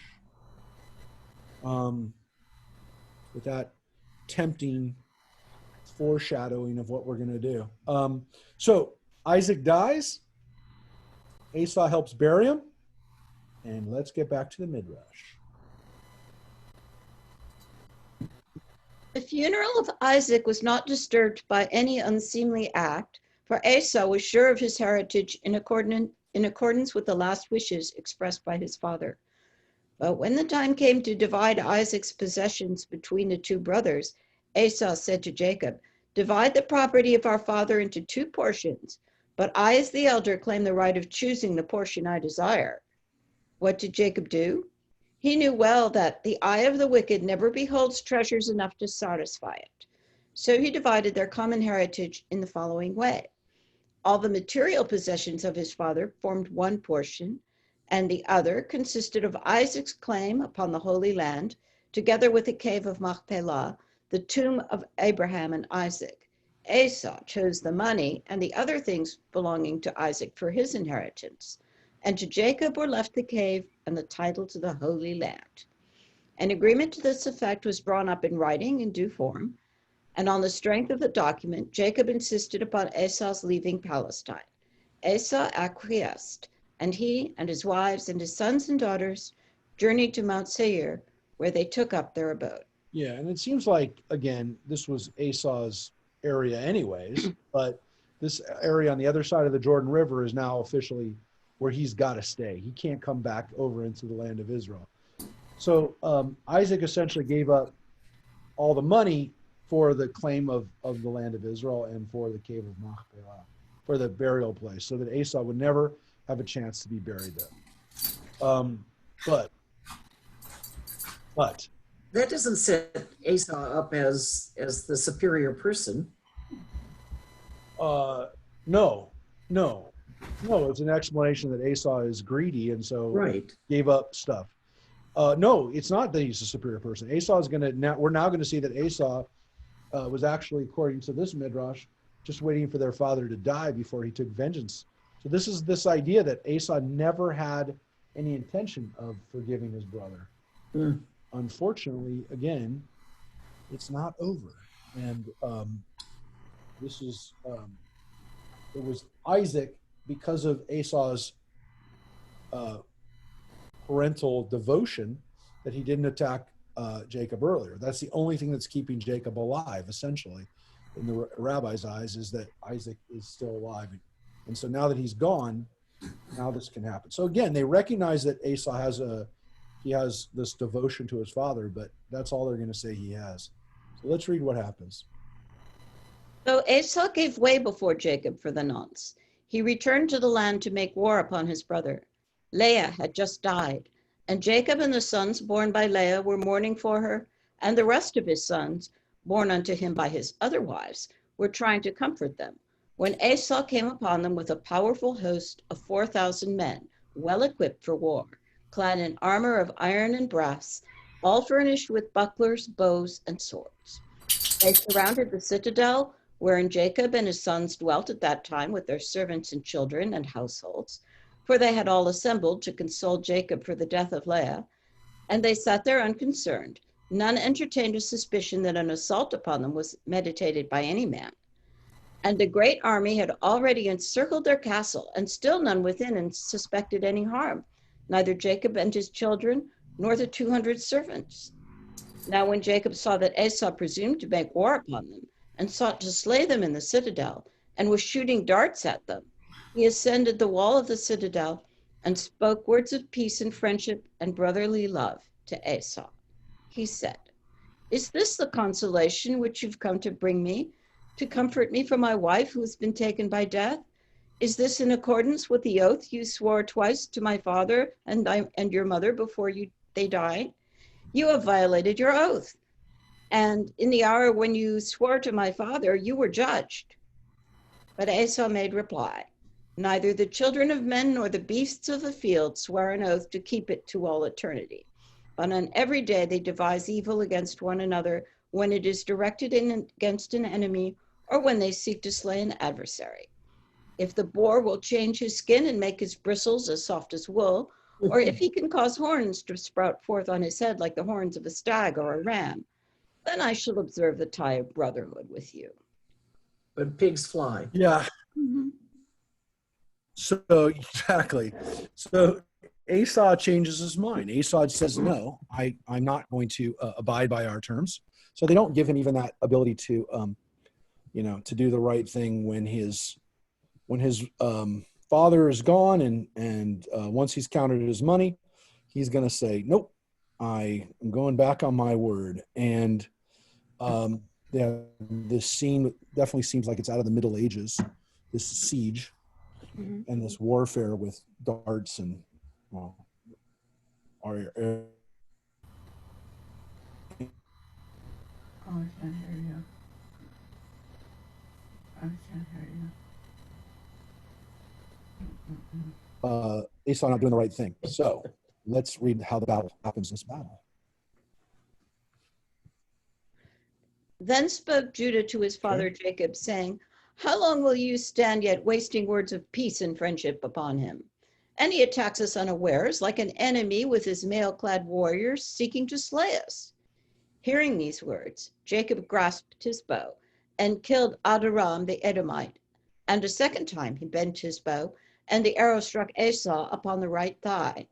With that tempting foreshadowing of what we're going to do. So Isaac dies. Esau helps bury him. And let's get back to the Midrash. The funeral of Isaac was not disturbed by any unseemly act, for Esau was sure of his heritage in accordance with the last wishes expressed by his father. But when the time came to divide Isaac's possessions between the two brothers, Esau said to Jacob, "Divide the property of our father into two portions, but I, as the elder, claim the right of choosing the portion I desire." What did Jacob do? He knew well that the eye of the wicked never beholds treasures enough to satisfy it. So he divided their common heritage in the following way. All the material possessions of his father formed one portion, and the other consisted of Isaac's claim upon the Holy Land, together with the cave of Machpelah, the tomb of Abraham and Isaac. Esau chose the money and the other things belonging to Isaac for his inheritance, and to Jacob were left the cave and the title to the Holy Land. An agreement to this effect was drawn up in writing in due form, and on the strength of the document, Jacob insisted upon Esau's leaving Palestine. Esau acquiesced, and he and his wives and his sons and daughters journeyed to Mount Seir, where they took up their abode. Yeah, and it seems like, again, this was Esau's area anyways, but this area on the other side of the Jordan River is now officially where he's got to stay. He can't come back over into the land of Israel. So Isaac essentially gave up all the money for the claim of the land of Israel and for the cave of Machpelah, for the burial place, so that Esau would never have a chance to be buried there. But that doesn't set Esau up as the superior person. No. It's an explanation that Esau is greedy and so Right. gave up stuff. No, it's not that he's a superior person. We're now going to see that Esau was actually, according to this Midrash, just waiting for their father to die before he took vengeance. So this is this idea that Esau never had any intention of forgiving his brother. Unfortunately, again, it's not over. And this is, it was Isaac, because of Esau's parental devotion, that he didn't attack Jacob earlier. That's the only thing that's keeping Jacob alive, essentially. in the rabbi's eyes is that Isaac is still alive. And so now that he's gone, now this can happen. So again, they recognize that Esau has this devotion to his father, but that's all they're going to say he has. So let's read what happens. So Esau gave way before Jacob for the nonce. He returned to the land to make war upon his brother. Leah had just died, and Jacob and the sons born by Leah were mourning for her, and the rest of his sons, born unto him by his other wives, were trying to comfort them, when Esau came upon them with a powerful host of 4,000 men, well equipped for war, clad in armor of iron and brass, all furnished with bucklers, bows, and swords. They surrounded the citadel wherein Jacob and his sons dwelt at that time with their servants and children and households, for they had all assembled to console Jacob for the death of Leah, and they sat there unconcerned. None entertained a suspicion that an assault upon them was meditated by any man. And the great army had already encircled their castle, and still none within suspected any harm, neither Jacob and his children, nor the 200 servants. Now when Jacob saw that Esau presumed to make war upon them, and sought to slay them in the citadel, and was shooting darts at them, he ascended the wall of the citadel, and spoke words of peace and friendship and brotherly love to Esau. He said, "Is this the consolation which you've come to bring me, to comfort me for my wife who has been taken by death? Is this in accordance with the oath you swore twice to my father and your mother before they died? You have violated your oath. And in the hour when you swore to my father, you were judged." But Esau made reply, "Neither the children of men nor the beasts of the field swear an oath to keep it to all eternity. But on every day they devise evil against one another when it is directed against an enemy or when they seek to slay an adversary. If the boar will change his skin and make his bristles as soft as wool, or if he can cause horns to sprout forth on his head like the horns of a stag or a ram, then I shall observe the tie of brotherhood with you." But pigs fly. Yeah. Mm-hmm. So exactly. So Esau changes his mind. Esau says, "No, I'm not going to abide by our terms." So they don't give him even that ability to, to do the right thing when his father is gone, and once he's counted his money, he's going to say, "Nope, I am going back on my word." And this scene definitely seems like it's out of the Middle Ages. This siege and this warfare with darts and Oh, I can't hear you. I can't hear you. Esau not doing the right thing. So let's read how the battle happens in this battle. Then spoke Judah to his father Jacob, saying, "How long will you stand yet wasting words of peace and friendship upon him? And he attacks us unawares, like an enemy with his mail-clad warriors seeking to slay us." Hearing these words, Jacob grasped his bow and killed Adoram the Edomite. And a second time he bent his bow, and the arrow struck Esau upon the right thigh.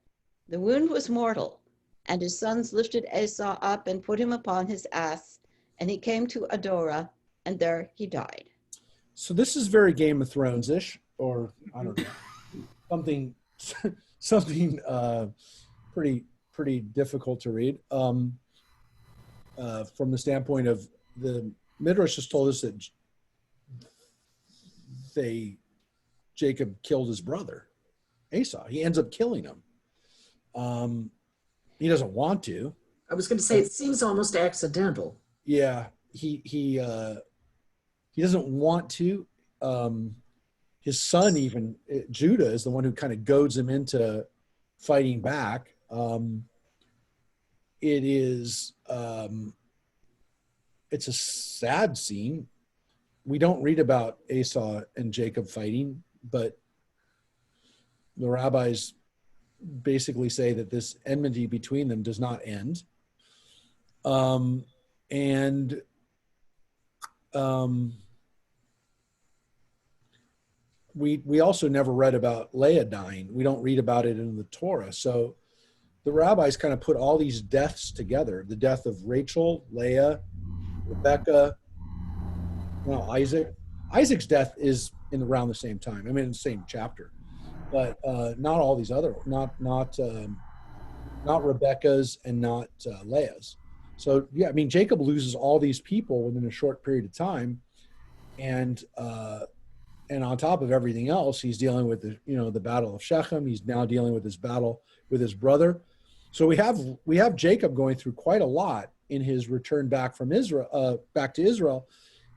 The wound was mortal, and his sons lifted Esau up and put him upon his ass, and he came to Adorah, and there he died. So this is very Game of Thrones-ish, or I don't know, something pretty difficult to read. From the standpoint of the Midrash just told us that Jacob killed his brother, Esau. He ends up killing him. He doesn't want to. I was going to say, it seems almost accidental. Yeah, he doesn't want to. His son, even Judah, is the one who kind of goads him into fighting back. It's a sad scene. We don't read about Esau and Jacob fighting, but the rabbis basically say that this enmity between them does not end. We also never read about Leah dying. We don't read about it in the Torah. So the rabbis kind of put all these deaths together: the death of Rachel, Leah, Rebecca, No, Isaac's death is around the same time. I mean, in the same chapter, but not all these other, not Rebecca's and not Leah's. So yeah, I mean, Jacob loses all these people within a short period of time, and on top of everything else, he's dealing with the battle of Shechem. He's now dealing with his battle with his brother. So we have Jacob going through quite a lot in his return back from Israel, back to Israel.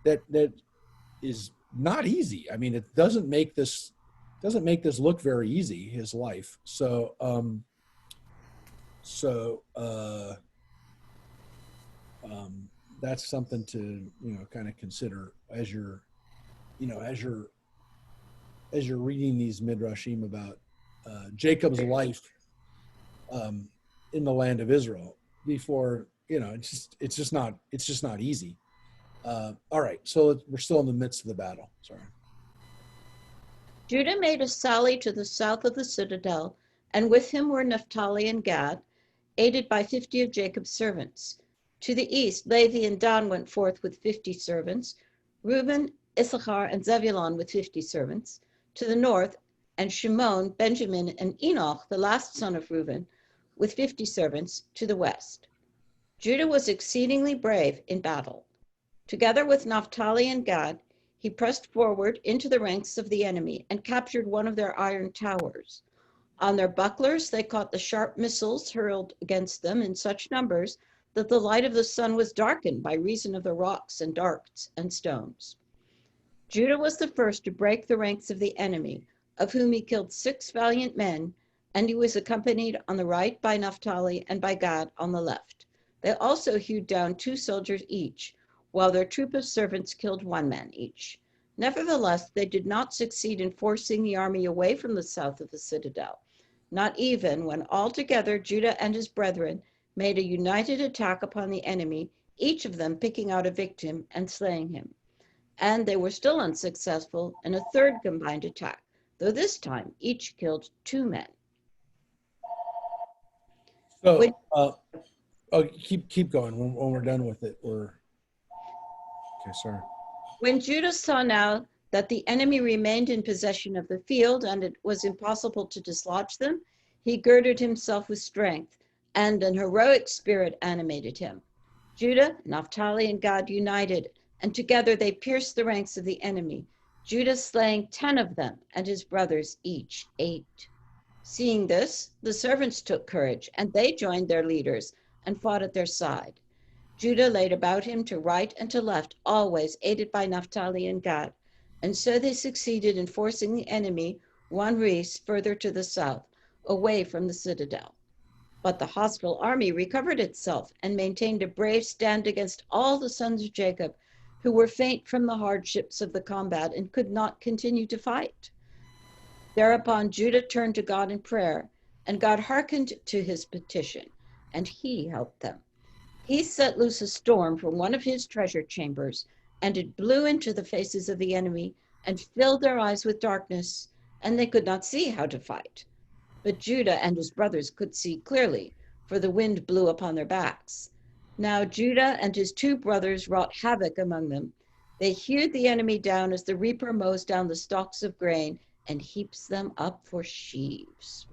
That is not easy. I mean, it doesn't make this look very easy, his life. That's something to kind of consider as you're reading these midrashim about Jacob's life in the land of Israel. Before it's just not easy. All right, so we're still in the midst of the battle. Sorry. Judah made a sally to the south of the citadel, and with him were Naphtali and Gad, aided by 50 of Jacob's servants. To the east, Levi and Dan went forth with 50 servants, Reuben, Issachar, and Zebulun with 50 servants. To the north, and Shimon, Benjamin, and Enoch, the last son of Reuben, with 50 servants, to the west. Judah was exceedingly brave in battle. Together with Naphtali and Gad, he pressed forward into the ranks of the enemy and captured one of their iron towers. On their bucklers, they caught the sharp missiles hurled against them in such numbers that the light of the sun was darkened by reason of the rocks and darts and stones. Judah was the first to break the ranks of the enemy, of whom he killed 6 valiant men, and he was accompanied on the right by Naphtali and by Gad on the left. They also hewed down 2 soldiers each, while their troop of servants killed 1 man each. Nevertheless, they did not succeed in forcing the army away from the south of the citadel, not even when altogether Judah and his brethren made a united attack upon the enemy, each of them picking out a victim and slaying him. And they were still unsuccessful in a third combined attack, though this time each killed 2 men. So When- keep going when we're done with it. Okay. Sorry. When Judah saw now that the enemy remained in possession of the field and it was impossible to dislodge them, he girded himself with strength, and an heroic spirit animated him. Judah, Naphtali, and Gad united, and together they pierced the ranks of the enemy, Judah slaying 10 of them, and his brothers each 8. Seeing this, the servants took courage, and they joined their leaders and fought at their side. Judah laid about him to right and to left, always aided by Naphtali and Gad, and so they succeeded in forcing the enemy 1 ris further to the south, away from the citadel. But the hostile army recovered itself and maintained a brave stand against all the sons of Jacob, who were faint from the hardships of the combat and could not continue to fight. Thereupon Judah turned to God in prayer, and God hearkened to his petition, and he helped them. He set loose a storm from one of his treasure chambers, and it blew into the faces of the enemy and filled their eyes with darkness, and they could not see how to fight. But Judah and his brothers could see clearly, for the wind blew upon their backs. Now Judah and his 2 brothers wrought havoc among them. They hewed the enemy down as the reaper mows down the stalks of grain and heaps them up for sheaves.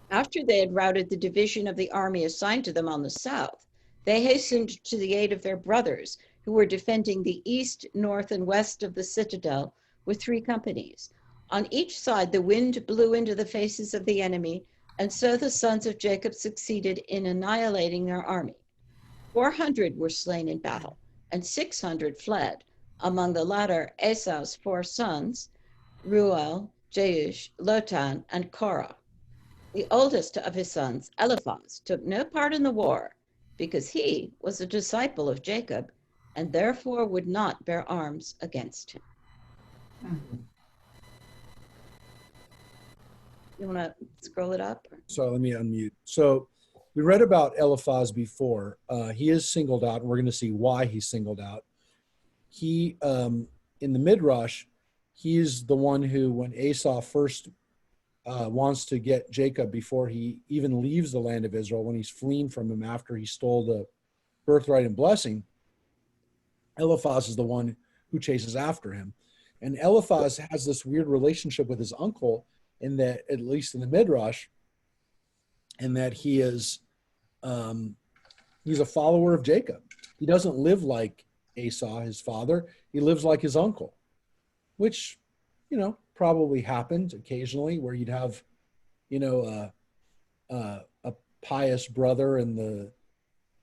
After they had routed the division of the army assigned to them on the south, they hastened to the aid of their brothers, who were defending the east, north, and west of the citadel with 3 companies. On each side, the wind blew into the faces of the enemy, and so the sons of Jacob succeeded in annihilating their army. 400 were slain in battle, and 600 fled. Among the latter, Esau's 4 sons, Reuel, Jeush, Lotan, and Korah. The oldest of his sons, Eliphaz, took no part in the war because he was a disciple of Jacob and therefore would not bear arms against him. You want to scroll it up? So let me unmute. So we read about Eliphaz before. He is singled out, and we're going to see why he's singled out. He, in the Midrash, he's the one who, when Esau first wants to get Jacob before he even leaves the land of Israel, when he's fleeing from him after he stole the birthright and blessing, Eliphaz is the one who chases after him. And Eliphaz has this weird relationship with his uncle in that, at least in the Midrash, in that he's a follower of Jacob. He doesn't live like Esau, his father. He lives like his uncle, which, probably happened occasionally where you'd have, a pious brother and the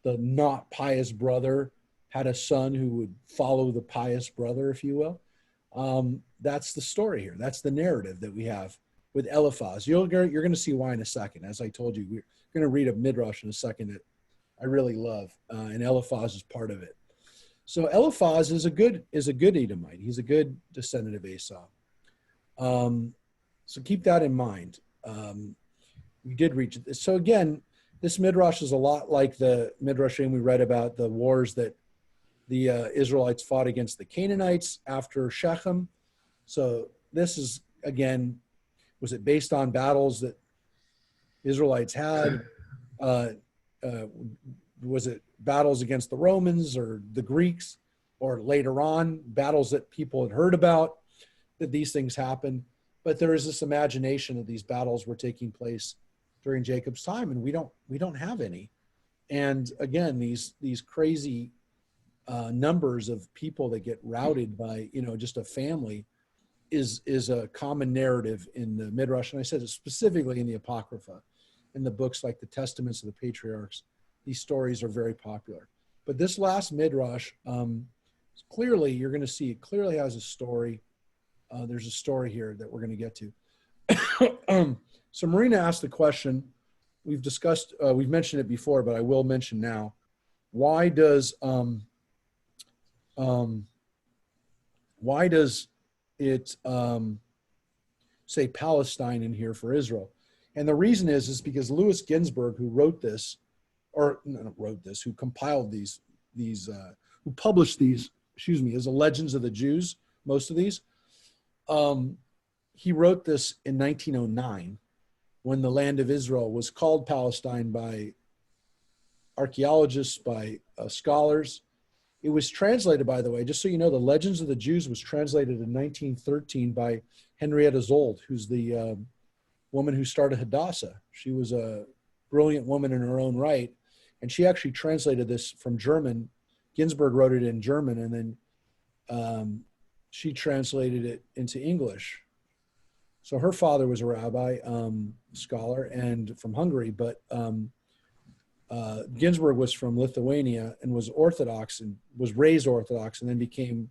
not pious brother had a son who would follow the pious brother, if you will. That's the story here. That's the narrative that we have with Eliphaz. You're going to see why in a second. As I told you, we're going to read a Midrash in a second that I really love, and Eliphaz is part of it. So Eliphaz is a good Edomite. He's a good descendant of Esau. So keep that in mind. We did reach it. So again, this Midrash is a lot like the Midrashim we read about the wars that the Israelites fought against the Canaanites after Shechem. So this is, again, was it based on battles that Israelites had? Was it battles against the Romans or the Greeks, or later on battles that people had heard about, that these things happened? But there is this imagination that these battles were taking place during Jacob's time, and we don't have any. And again, these crazy numbers of people that get routed by just a family is a common narrative in the Midrash, and I said it specifically in the Apocrypha, in the books like the Testaments of the Patriarchs. These stories are very popular. But this last Midrash, clearly you're going to see it clearly has a story. There's a story here that we're going to get to. So Marina asked the question. We've mentioned it before, but I will mention now. Why does it say Palestine in here for Israel? And the reason is because Louis Ginsburg, who wrote this, who compiled these, who published these, as the Legends of the Jews, most of these, he wrote this in 1909 when the land of Israel was called Palestine by archaeologists, by scholars. It was translated, by the way, just so you know, the Legends of the Jews was translated in 1913 by Henrietta Zold, who's the woman who started Hadassah. She was a brilliant woman in her own right, and she actually translated this from German. Ginsburg wrote it in German, and then she translated it into English. So her father was a rabbi, scholar, and from Hungary, but Ginsburg was from Lithuania and was Orthodox and was raised Orthodox, and then became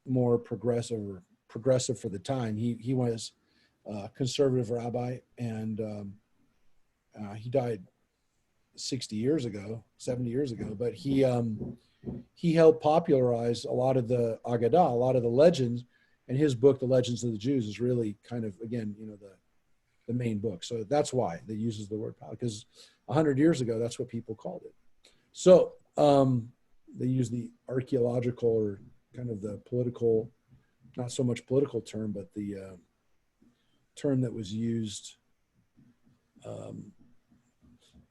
more progressive for the time. He was a conservative rabbi, and he died 70 years ago, but he helped popularize a lot of the Agadah, a lot of the legends, and his book, The Legends of the Jews, is really kind of, again, the main book. So that's why they uses the word Palestine, because 100 years ago, that's what people called it. So they use the archaeological, or kind of the political, not so much political term, but the term that was used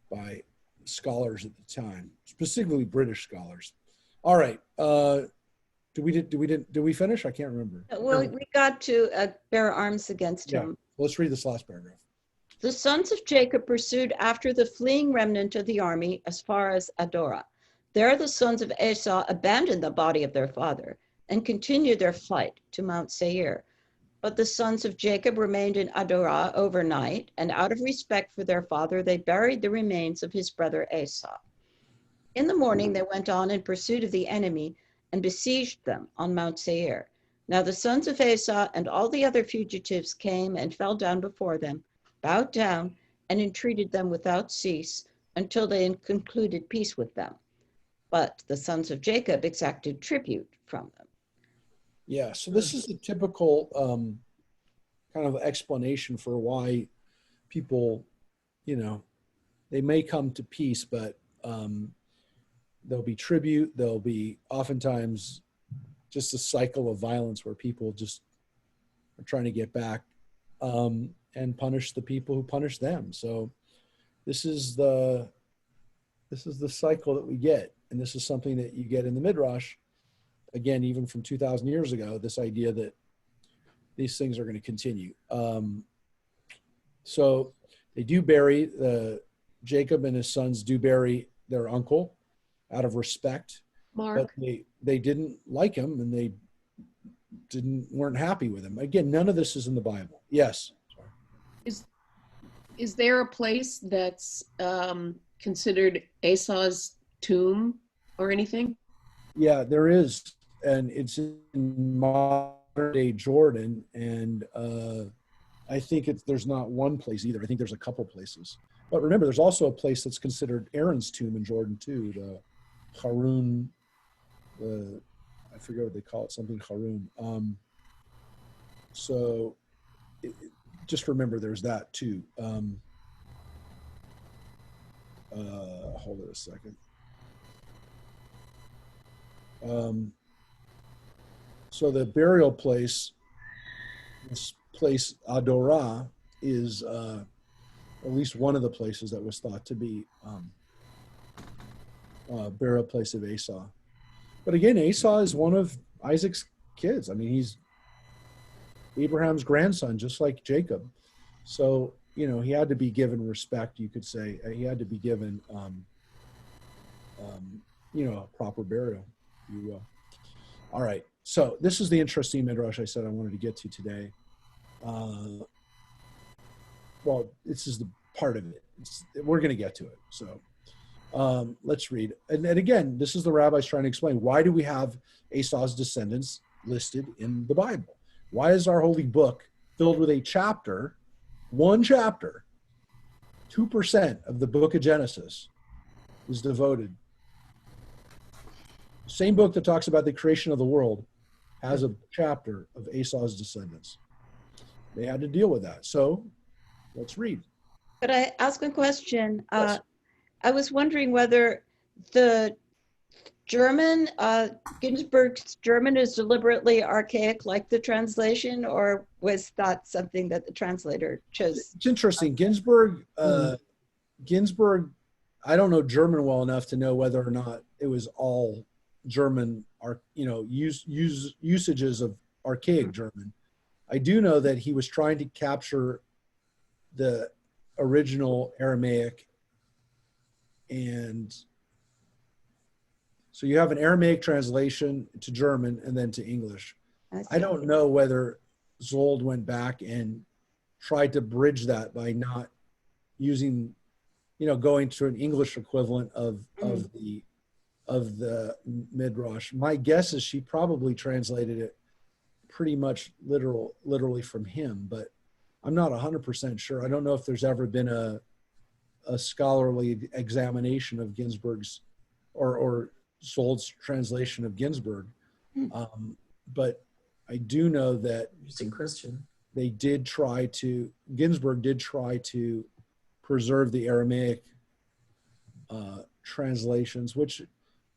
by scholars at the time, specifically British scholars. All right. Did we finish? I can't remember. Well, we got to bear arms against him. Let's read this last paragraph. The sons of Jacob pursued after the fleeing remnant of the army as far as Adorah. There the sons of Esau abandoned the body of their father and continued their flight to Mount Seir. But the sons of Jacob remained in Adorah overnight, and out of respect for their father, they buried the remains of his brother Esau. In the morning, they went on in pursuit of the enemy and besieged them on Mount Seir. Now the sons of Esau and all the other fugitives came and fell down before them, bowed down, and entreated them without cease until they had concluded peace with them. But the sons of Jacob exacted tribute from them. Yeah, so this is the typical kind of explanation for why people, they may come to peace, but there'll be tribute. There'll be oftentimes just a cycle of violence where people just are trying to get back and punish the people who punish them. So this is the cycle that we get, and this is something that you get in the Midrash again, even from 2,000 years ago, this idea that these things are going to continue. So they do bury, Jacob and his sons do bury their uncle out of respect, but Mark, they didn't like him, and they weren't happy with him. Again, none of this is in the Bible. Yes. is there a place that's considered Esau's tomb or anything? Yeah, there is, and it's in modern day Jordan, and I think there's not one place either. I think there's a couple places. But remember, there's also a place that's considered Aaron's tomb in Jordan too, the Harun, I forget what they call it, something Harun. So just remember there's that too. Hold it a second. So the burial place, this place Adorah, is at least one of the places that was thought to be burial place of Esau. But again, Esau is one of Isaac's kids. I mean, he's Abraham's grandson, just like Jacob. So, you know, he had to be given respect, you could say. He had to be given, you know, a proper burial, if you will. All right. So this is the interesting midrash I said I wanted to get to today. Well, this is the part of it. We're going to get to it. So let's read. And again, this is the rabbis trying to explain, why do we have Esau's descendants listed in the Bible? Why is our holy book filled with a chapter, one chapter, 2% of the book of Genesis is devoted? The same book that talks about the creation of the world has a chapter of Esau's descendants. They had to deal with that. So let's read. Could I ask a question? Yes. I was wondering whether the German, Ginsburg's German is deliberately archaic like the translation, or was that something that the translator chose? It's interesting. Ginsburg, I don't know German well enough to know whether or not it was all German, usages of archaic German. I do know that he was trying to capture the original Aramaic, and so you have an Aramaic translation to German and then to English. I don't know whether Zold went back and tried to bridge that by not using, going to an English equivalent of the Midrash. My guess is she probably translated it pretty much literally from him, but I'm not 100% sure. I don't know if there's ever been a scholarly examination of Ginsburg's or Zold's translation of Ginsburg. But I do know that Interesting question. Ginsburg did try to preserve the Aramaic translations, which,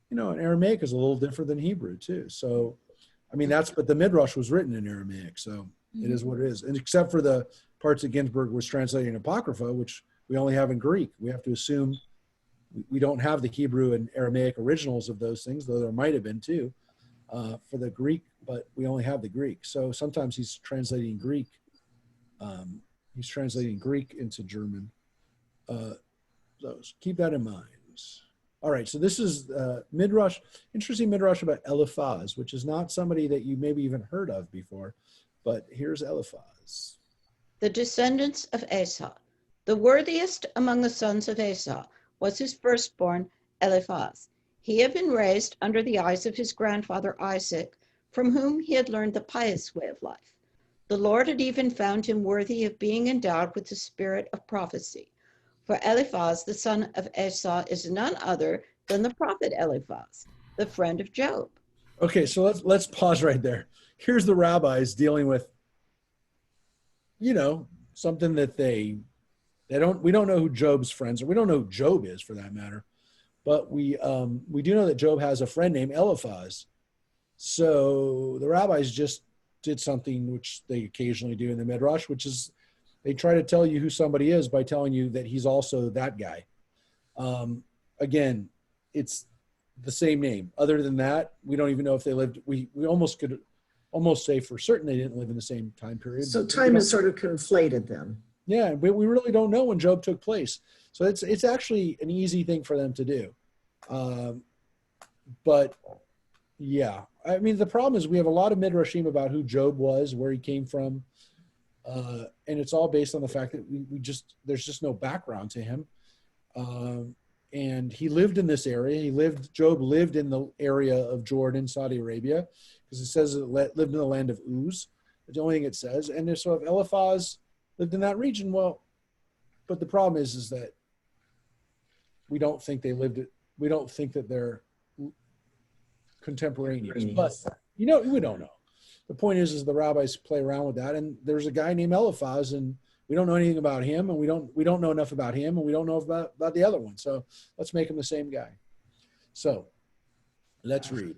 in Aramaic is a little different than Hebrew too. So, but the Midrash was written in Aramaic, so it is what it is. And except for the parts that Ginsburg was translating Apocrypha, which we only have in Greek. We have to assume we don't have the Hebrew and Aramaic originals of those things, though there might have been too, for the Greek, but we only have the Greek. So sometimes he's translating Greek. He's translating Greek into German. So keep that in mind. All right, so this is Midrash, interesting Midrash about Eliphaz, which is not somebody that you maybe even heard of before, but here's Eliphaz. The descendants of Esau. The worthiest among the sons of Esau was his firstborn, Eliphaz. He had been raised under the eyes of his grandfather Isaac, from whom he had learned the pious way of life. The Lord had even found him worthy of being endowed with the spirit of prophecy. For Eliphaz, the son of Esau, is none other than the prophet Eliphaz, the friend of Job. Okay, so let's pause right there. Here's the rabbis dealing with, something that we don't know who Job's friends are. We don't know who Job is, for that matter, but we do know that Job has a friend named Eliphaz. So the rabbis just did something which they occasionally do in the Midrash, which is they try to tell you who somebody is by telling you that he's also that guy. Again, it's the same name. Other than that, we don't even know if they lived. We almost could almost say for certain they didn't live in the same time period. So but we time don't- is sort of conflated then. Yeah, but we really don't know when Job took place. So it's actually an easy thing for them to do. But yeah, I mean, the problem is we have a lot of midrashim about who Job was, where he came from. And it's all based on the fact that there's just no background to him. And he lived in this area. Job lived in the area of Jordan, Saudi Arabia, because it says it lived in the land of Uz. That's the only thing it says. And so if Eliphaz lived in that region, well, but the problem is that we don't think they lived it. We don't think that they're contemporaneous, but we don't know. The point is the rabbis play around with that. And there's a guy named Eliphaz, and we don't know anything about him, and we don't know enough about him, and we don't know about the other one. So let's make him the same guy. So let's read.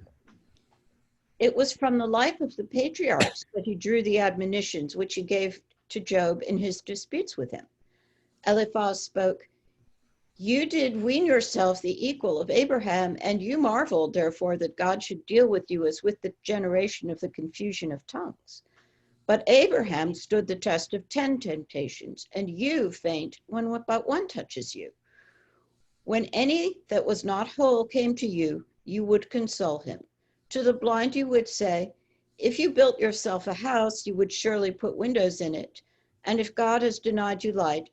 It was from the life of the patriarchs that he drew the admonitions which he gave to Job in his disputes with him. Eliphaz spoke, "You did wean yourself the equal of Abraham, and you marveled, therefore, that God should deal with you as with the generation of the confusion of tongues. But Abraham stood the test of 10 temptations, and you faint when but one touches you. When any that was not whole came to you, you would console him. To the blind you would say, if you built yourself a house, you would surely put windows in it. And if God has denied you light,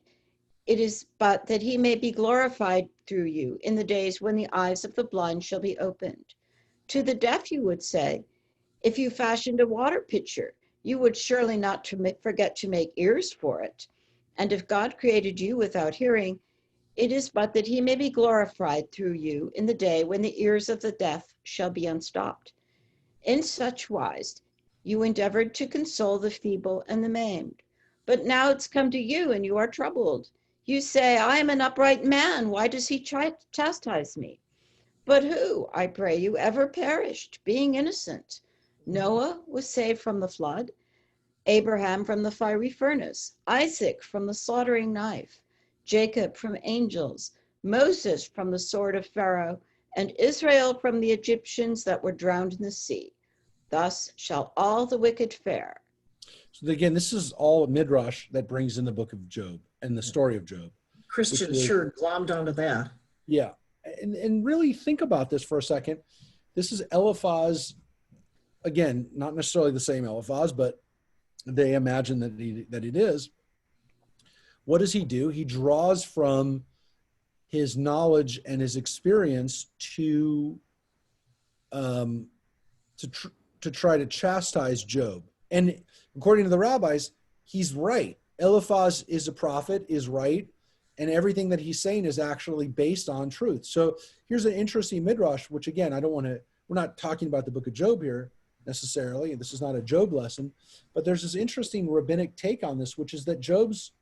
it is but that he may be glorified through you in the days when the eyes of the blind shall be opened. To the deaf you would say, if you fashioned a water pitcher, you would surely not forget to make ears for it. And if God created you without hearing, it is but that he may be glorified through you in the day when the ears of the deaf shall be unstopped. In such wise, you endeavored to console the feeble and the maimed. But now it's come to you and you are troubled. You say, I am an upright man. Why does he chastise me? But who, I pray you, ever perished, being innocent? Noah was saved from the flood, Abraham from the fiery furnace, Isaac from the slaughtering knife, Jacob from angels, Moses from the sword of Pharaoh, and Israel from the Egyptians that were drowned in the sea. Thus shall all the wicked fare. So again, this is all Midrash that brings in the book of Job and the story of Job. Christians sure glommed onto that. Yeah. And really think about this for a second. This is Eliphaz, again, not necessarily the same Eliphaz, but they imagine that it is. What does he do? He draws from his knowledge and his experience to try to chastise Job. And according to the rabbis, he's right. Eliphaz is a prophet, is right, and everything that he's saying is actually based on truth. So here's an interesting midrash, which again, we're not talking about the book of Job here necessarily. This is not a Job lesson, but there's this interesting rabbinic take on this, which is that Job's,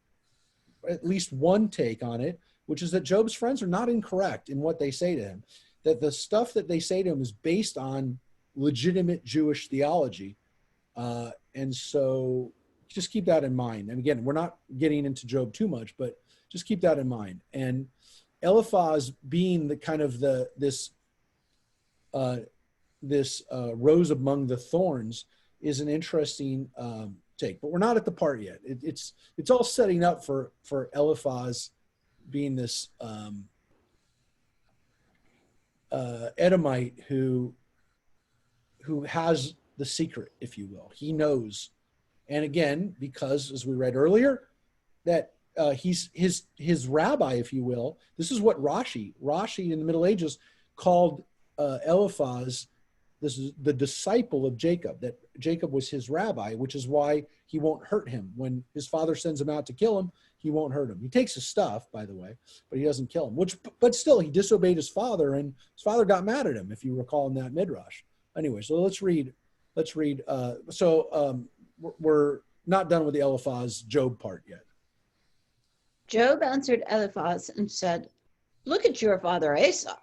at least one take on it, which is that Job's friends are not incorrect in what they say to him, that the stuff that they say to him is based on legitimate Jewish theology. And so just keep that in mind. And again, we're not getting into Job too much, but just keep that in mind. And Eliphaz being the kind of this rose among the thorns is an interesting take, but we're not at the part yet. It's all setting up for Eliphaz being this Edomite who has the secret, if you will. He knows. And again, because as we read earlier, that he's his rabbi, if you will. This is what Rashi in the Middle Ages called Eliphaz. This is the disciple of Jacob, that Jacob was his rabbi, which is why he won't hurt him. When his father sends him out to kill him, he won't hurt him. He takes his stuff, by the way, but he doesn't kill him, but still he disobeyed his father, and his father got mad at him, if you recall in that midrash. Anyway, so let's read. We're not done with the Eliphaz Job part yet. Job answered Eliphaz and said, look at your father Esau.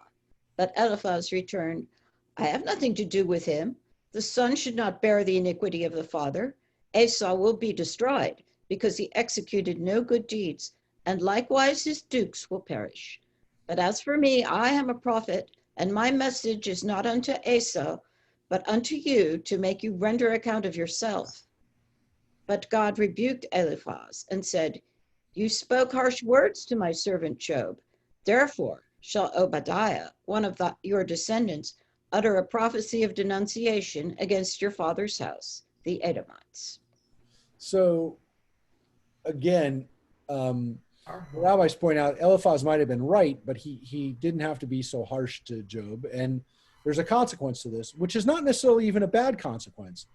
But Eliphaz returned, I have nothing to do with him. The son should not bear the iniquity of the father. Esau will be destroyed because he executed no good deeds, and likewise his dukes will perish. But as for me, I am a prophet. And my message is not unto Esau, but unto you to make you render account of yourself. But God rebuked Eliphaz and said, you spoke harsh words to my servant Job. Therefore shall Obadiah, one of your descendants, utter a prophecy of denunciation against your father's house, the Edomites. So again, rabbis point out Eliphaz might have been right, but he didn't have to be so harsh to Job. And there's a consequence to this, which is not necessarily even a bad consequence,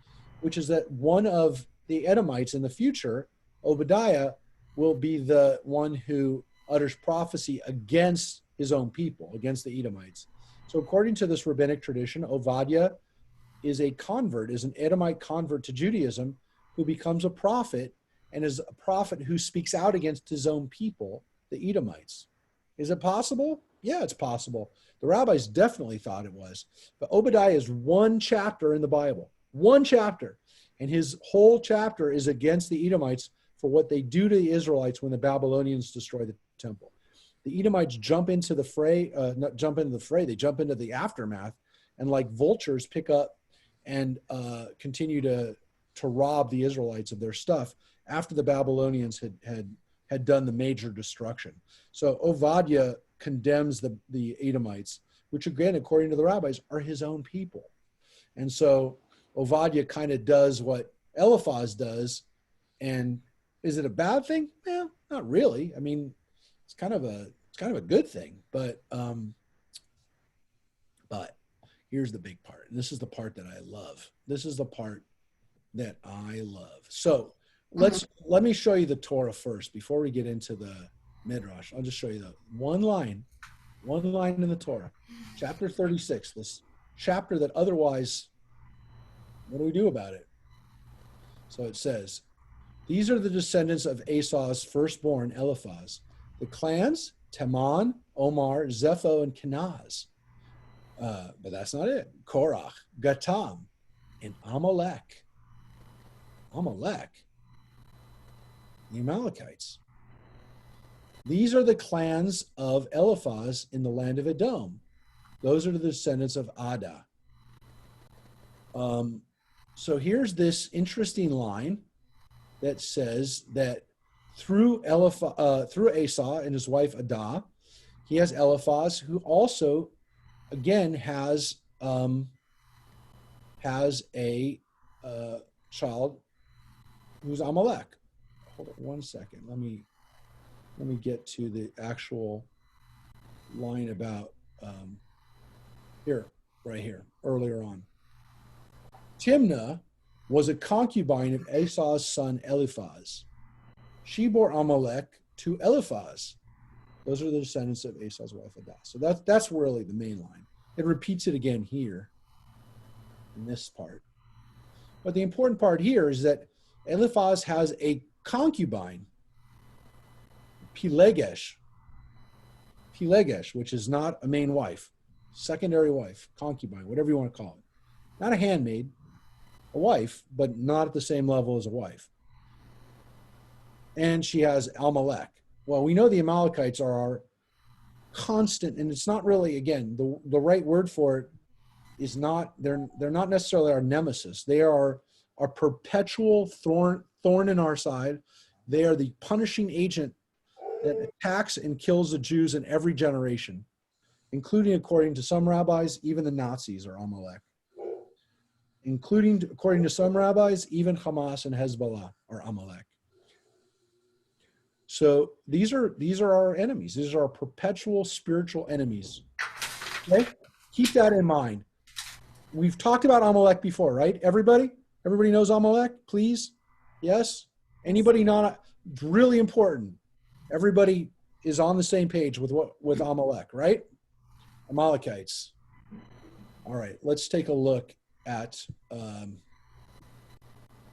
which is that one of the Edomites in the future, Obadiah, will be the one who utters prophecy against his own people, against the Edomites. So according to this rabbinic tradition, Obadiah is a convert, is an Edomite convert to Judaism who becomes a prophet and is a prophet who speaks out against his own people, the Edomites. Is it possible? Yeah, it's possible. The rabbis definitely thought it was. But Obadiah is one chapter in the Bible, one chapter. And his whole chapter is against the Edomites for what they do to the Israelites when the Babylonians destroy the temple. The Edomites jump into the fray, not jump into the fray, they jump into the aftermath and like vultures pick up and continue to rob the Israelites of their stuff after the Babylonians had done the major destruction. So Obadiah condemns the Edomites, which again, according to the rabbis, are his own people. And so Obadiah kind of does what Eliphaz does. And is it a bad thing? Well, not really. I mean, it's kind of a good thing, but here's the big part. And this is the part that I love. This is the part that I love. So let me show you the Torah first before we get into the Midrash. I'll just show you the one line in the Torah, chapter 36, this chapter that otherwise, what do we do about it? So it says, these are the descendants of Esau's firstborn, Eliphaz. The clans, Teman, Omar, Zepho, and Kenaz. But that's not it. Korach, Gatam, and Amalek. Amalek, the Amalekites. These are the clans of Eliphaz in the land of Edom. Those are the descendants of Ada. So here's this interesting line that says that through Esau and his wife Ada, he has Eliphaz, who also, again, has a child who's Amalek. Hold on one second. Let me get to the actual line about right here, earlier on. Timnah was a concubine of Esau's son Eliphaz. She bore Amalek to Eliphaz. Those are the descendants of Esau's wife Ada. So that's really the main line. It repeats it again here in this part. But the important part here is that Eliphaz has a concubine, Pilegesh, which is not a main wife, secondary wife, concubine, whatever you want to call it. Not a handmaid, a wife, but not at the same level as a wife. And she has Amalek. Well, we know the Amalekites are our constant, and it's not really, again, the right word for it is not, they're not necessarily our nemesis. They are our perpetual thorn in our side. They are the punishing agent that attacks and kills the Jews in every generation, including, according to some rabbis, even the Nazis are Amalek. Including, according to some rabbis, even Hamas and Hezbollah are Amalek. So these are our enemies. These are our perpetual spiritual enemies. Okay? Keep that in mind. We've talked about Amalek before, right? Everybody knows Amalek, please? Yes? Anybody not? It's really important. Everybody is on the same page with Amalek, right? Amalekites. All right, let's take a look at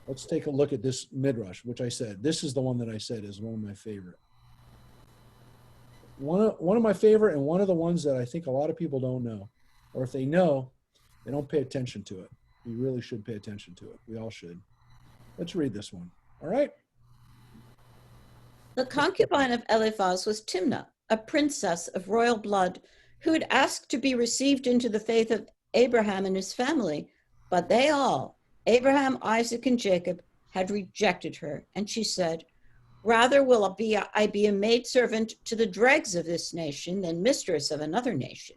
this Midrash, which I said, this is the one that I said is one of my favorite. One of my favorite, and one of the ones that I think a lot of people don't know, or if they know, they don't pay attention to it. We really should pay attention to it. We all should. Let's read this one. All right. The concubine of Eliphaz was Timnah, a princess of royal blood, who had asked to be received into the faith of Abraham and his family, but they all, Abraham, Isaac, and Jacob, had rejected her. And she said, rather will I be a maidservant to the dregs of this nation than mistress of another nation.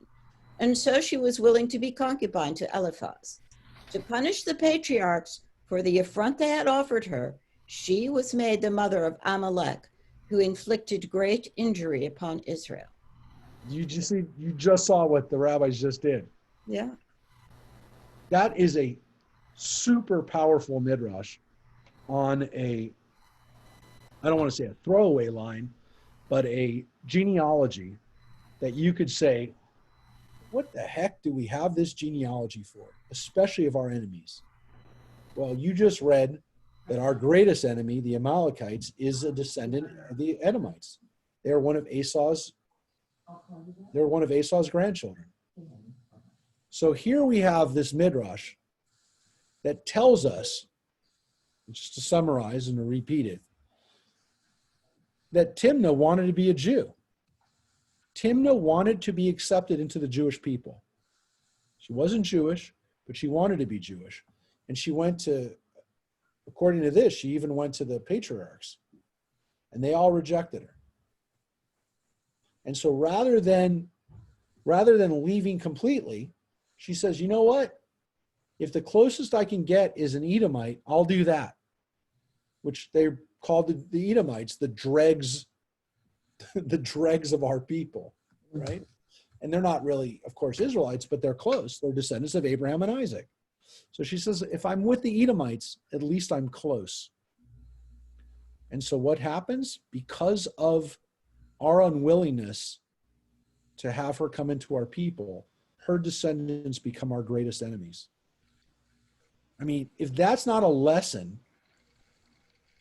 And so she was willing to be concubine to Eliphaz. To punish the patriarchs for the affront they had offered her, she was made the mother of Amalek, who inflicted great injury upon Israel. You just saw what the rabbis just did. Yeah. That is a super powerful midrash on a, I don't want to say a throwaway line, but a genealogy that you could say, what the heck do we have this genealogy for, especially of our enemies? Well, you just read that our greatest enemy, the Amalekites, is a descendant of the Edomites. They're one of Esau's grandchildren. So here we have this midrash that tells us, just to summarize and to repeat it, that Timnah wanted to be a Jew. Timnah wanted to be accepted into the Jewish people. She wasn't Jewish, but she wanted to be Jewish. And she went to, according to this, she even went to the patriarchs, and they all rejected her. And so rather than leaving completely, she says, you know what? If the closest I can get is an Edomite, I'll do that, which they called the Edomites the dregs, the dregs of our people, right? And they're not really, of course, Israelites, but they're close. They're descendants of Abraham and Isaac. So she says, if I'm with the Edomites, at least I'm close. And so what happens? Because of our unwillingness to have her come into our people, her descendants become our greatest enemies. I mean, if that's not a lesson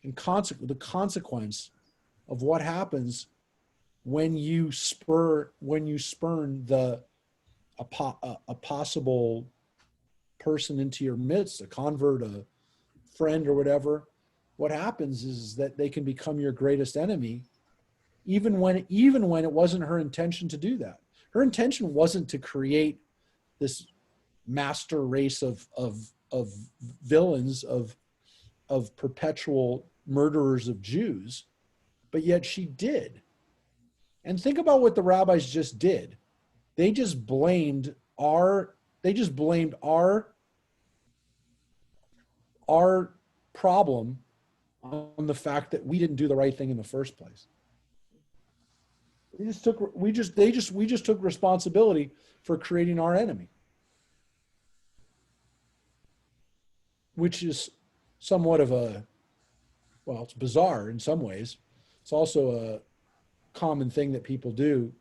in the consequence of what happens when you spurn a possible person into your midst, a convert, a friend, or whatever, what happens is that they can become your greatest enemy, even when it wasn't her intention to do that. Her intention wasn't to create this master race of villains, of perpetual murderers of Jews, but yet she did. And think about what the rabbis just did. They just blamed our problem on the fact that we didn't do the right thing in the first place. We just took responsibility for creating our enemy, which is somewhat of it's bizarre in some ways. It's also a common thing that people do,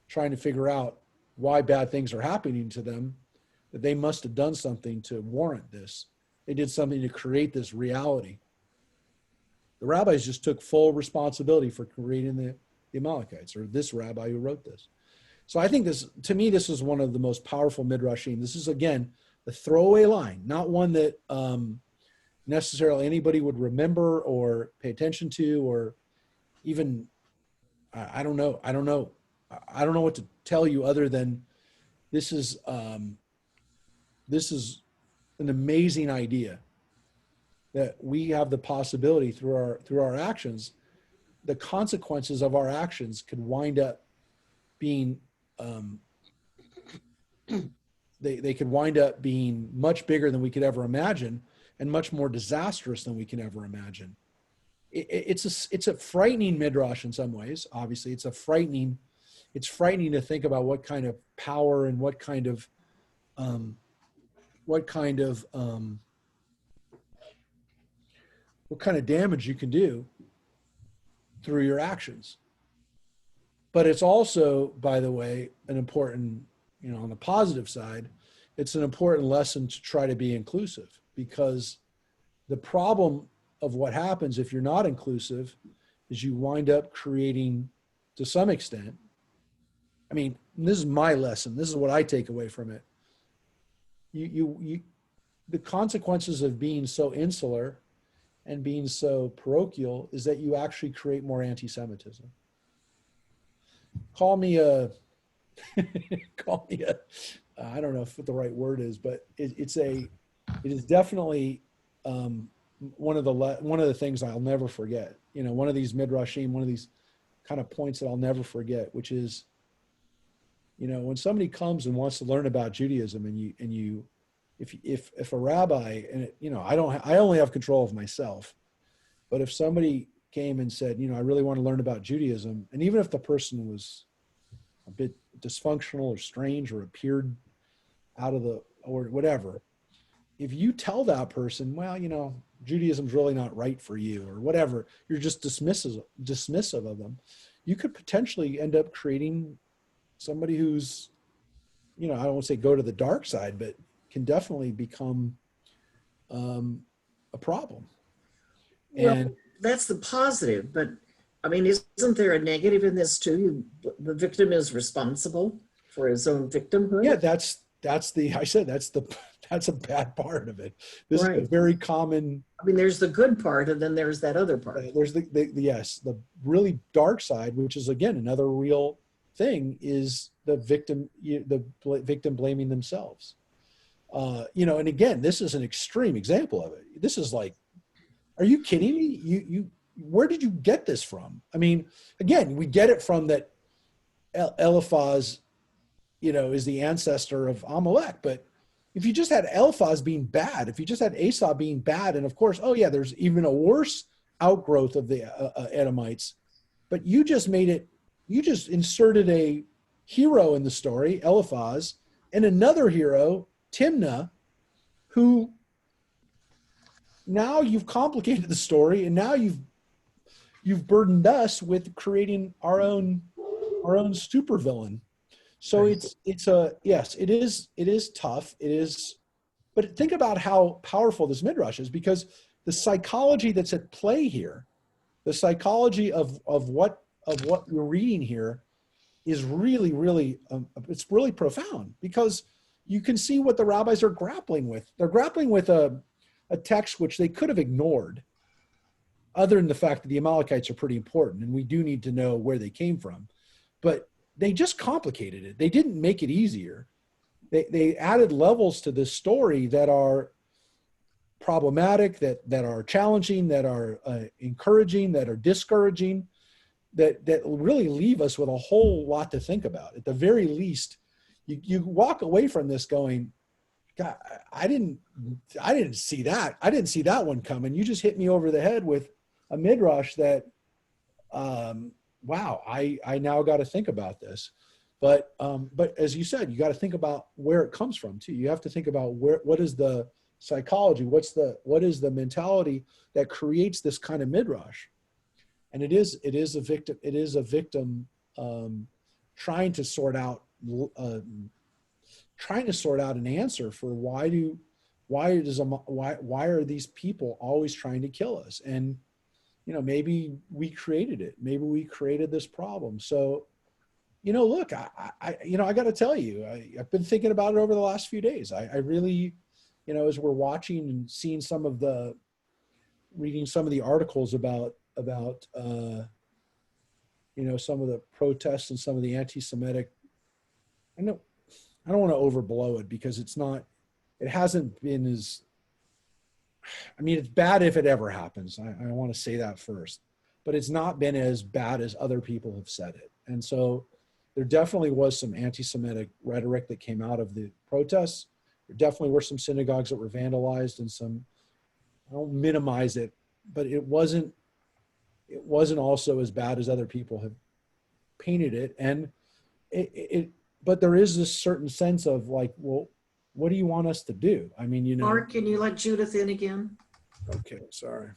trying to figure out why bad things are happening to them, that they must have done something to warrant this. They did something to create this reality. The rabbis just took full responsibility for creating the Amalekites, or this rabbi who wrote this. So I think this is one of the most powerful midrashim. This is, again, the throwaway line, not one that necessarily anybody would remember or pay attention to, or even, I don't know what to tell you other than this is an amazing idea that we have the possibility through our actions. The consequences of our actions could wind up being they could wind up being much bigger than we could ever imagine, and much more disastrous than we can ever imagine. It's a frightening midrash in some ways. Obviously, it's frightening to think about what kind of power and what kind of damage you can do through your actions. But it's also, by the way, an important, on the positive side, it's an important lesson to try to be inclusive, because the problem of what happens if you're not inclusive is you wind up creating, to some extent, I mean, this is my lesson. This is what I take away from it. The consequences of being so insular and being so parochial is that you actually create more anti-Semitism. Call me a call me a, I don't know if what the right word is, but it is definitely one of the things I'll never forget. You know, one of these midrashim, one of these kind of points that I'll never forget, which is, you know, when somebody comes and wants to learn about Judaism, and if a rabbi, and you know, I only have control of myself, but if somebody came and said, you know, I really want to learn about Judaism, and even if the person was a bit dysfunctional or strange or appeared out of the, or whatever, if you tell that person, well, you know, Judaism's really not right for you or whatever, you're just dismissive of them, you could potentially end up creating somebody who's, you know, I don't want to say go to the dark side, but can definitely become a problem. Well, And that's the positive, but I mean, isn't there a negative in this too? The victim is responsible for his own victimhood. yeah, that's a bad part of it. This is a Right. very common. I mean, there's the good part, and then there's that other part. There's the really dark side, which is again another real thing, is the victim blaming themselves. You know, and again, this is an extreme example of it. This is like, are you kidding me? You where did you get this from? I mean, again, we get it from that Eliphaz, you know, is the ancestor of Amalek, but if you just had Eliphaz being bad, if you just had Esau being bad, and of course, oh yeah, there's even a worse outgrowth of the Edomites, but you just inserted a hero in the story, Eliphaz, and another hero, Timnah, who now you've complicated the story, and now you've burdened us with creating our own supervillain. So yes, it is tough. It is, but think about how powerful this midrash is, because the psychology that's at play here, the psychology of what you're reading here, is really it's really profound, because you can see what the rabbis are grappling with. They're grappling with a text which they could have ignored, other than the fact that the Amalekites are pretty important and we do need to know where they came from. But they just complicated it. They didn't make it easier. They added levels to this story that are problematic, that are challenging, that are encouraging, that are discouraging, that really leave us with a whole lot to think about. At the very least, you walk away from this going, God, I didn't see that. I didn't see that one coming. You just hit me over the head with a midrash that, wow, I now got to think about this. But as you said, you got to think about where it comes from too. You have to think about what is the psychology, what is the mentality that creates this kind of midrash. And it is a victim trying to sort out an answer for why are these people always trying to kill us? And you know, maybe we created it. Maybe we created this problem. So, you know, look, I got to tell you, I've been thinking about it over the last few days. I really, you know, as we're watching and seeing reading some of the articles about you know, some of the protests and some of the anti-Semitic, I don't want to overblow it, because it hasn't been as, I mean, it's bad if it ever happens. I want to say that first, but it's not been as bad as other people have said it. And so there definitely was some anti-Semitic rhetoric that came out of the protests. There definitely were some synagogues that were vandalized, and some, I don't minimize it, but it wasn't also as bad as other people have painted it. And but there is this certain sense of like, well, what do you want us to do? I mean, you know. Mark, can you let Judith in again? Okay, sorry.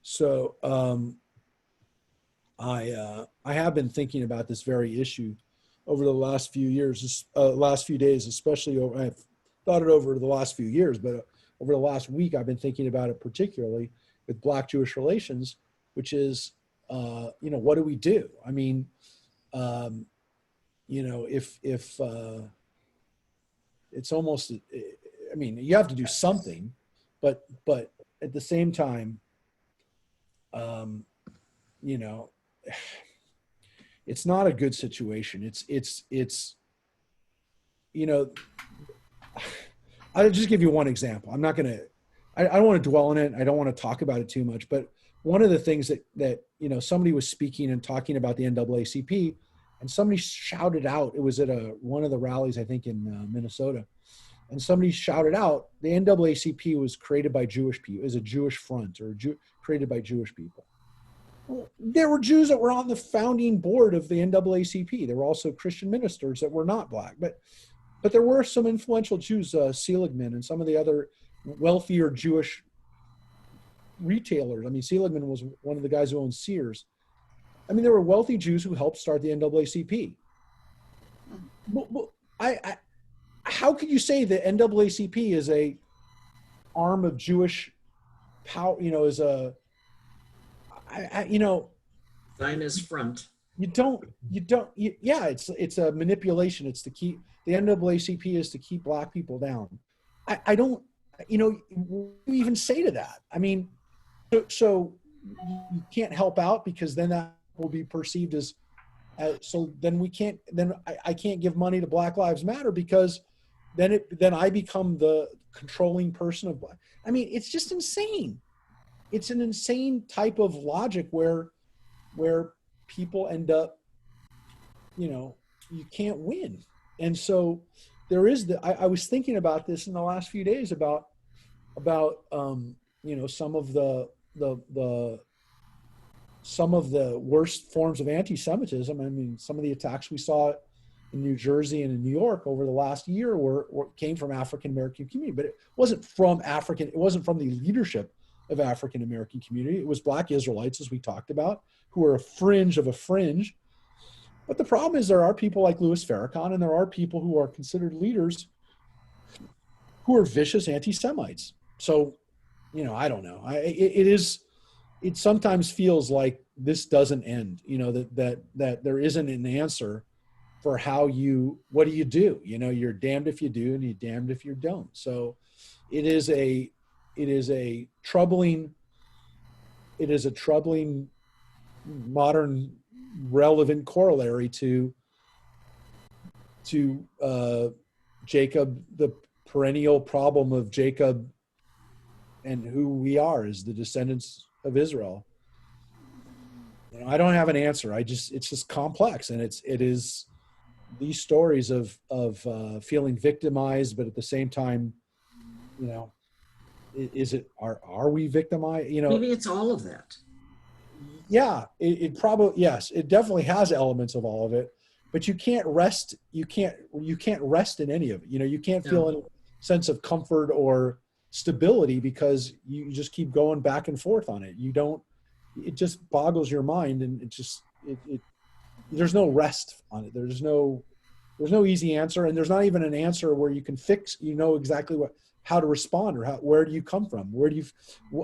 So I have been thinking about this very issue over the last few years, last few days, especially I've thought it over the last few years, but over the last week, I've been thinking about it particularly with Black-Jewish relations, which is, you know, what do we do? I mean, you know, if it's almost, I mean, you have to do something, but at the same time, you know, it's not a good situation. It's you know, I'll just give you one example. I'm not going to, I don't want to dwell on it. I don't want to talk about it too much, but one of the things that, you know, somebody was speaking and talking about the NAACP, and somebody shouted out, it was at one of the rallies, I think in Minnesota, and somebody shouted out, the NAACP was created by Jewish people, is a Jewish front, or created by Jewish people. Well, there were Jews that were on the founding board of the NAACP. There were also Christian ministers that were not black, but there were some influential Jews, Seligman and some of the other wealthier Jewish retailers. I mean, Seligman was one of the guys who owned Sears. I mean, there were wealthy Jews who helped start the NAACP. How could you say the NAACP is a arm of Jewish power? You know, is a, you know, Zionist front. Yeah, it's a manipulation. It's to keep, the NAACP is to keep black people down. I don't, you know, what do you even say to that? I mean, so you can't help out because then that will be perceived as, so then we can't, then I can't give money to Black Lives Matter because then I become the controlling person of black. I mean, it's just insane. It's an insane type of logic where people end up, you know, you can't win. And so there is I was thinking about this in the last few days about you know, some of the worst forms of anti-Semitism. I mean, some of the attacks we saw in New Jersey and in New York over the last year came from African-American community, but it wasn't from the leadership of African-American community. It was Black Israelites, as we talked about, who are a fringe of a fringe. But the problem is there are people like Louis Farrakhan, and there are people who are considered leaders who are vicious anti-Semites. So, you know, I don't know. It sometimes feels like this doesn't end, you know, that there isn't an answer for what do you do? You know, you're damned if you do and you're damned if you don't. So it is a troubling modern relevant corollary to Jacob, the perennial problem of Jacob and who we are as the descendants of Israel. You know, I don't have an answer. It's just complex, and it is these stories of feeling victimized, but at the same time, you know, are we victimized? You know, Maybe it's all of that. Yeah, it probably, yes, it definitely has elements of all of it, but you can't rest in any of it. You know, you can't feel any sense of comfort or stability because you just keep going back and forth on it. It just boggles your mind, and there's no rest on it. There's no easy answer, and there's not even an answer where you can fix, you know, exactly how to respond or where do you come from?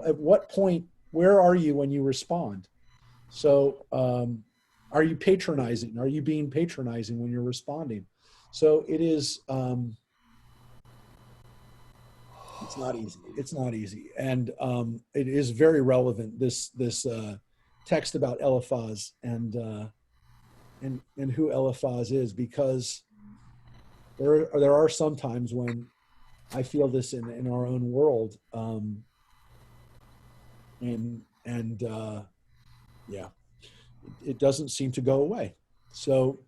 At what point, where are you when you respond? So are you patronizing? Are you being patronizing when you're responding? So it is, it's not easy. It's not easy. And it is very relevant, this text about Eliphaz and who Eliphaz is, because there are some times when I feel this in our own world. Yeah, it doesn't seem to go away. So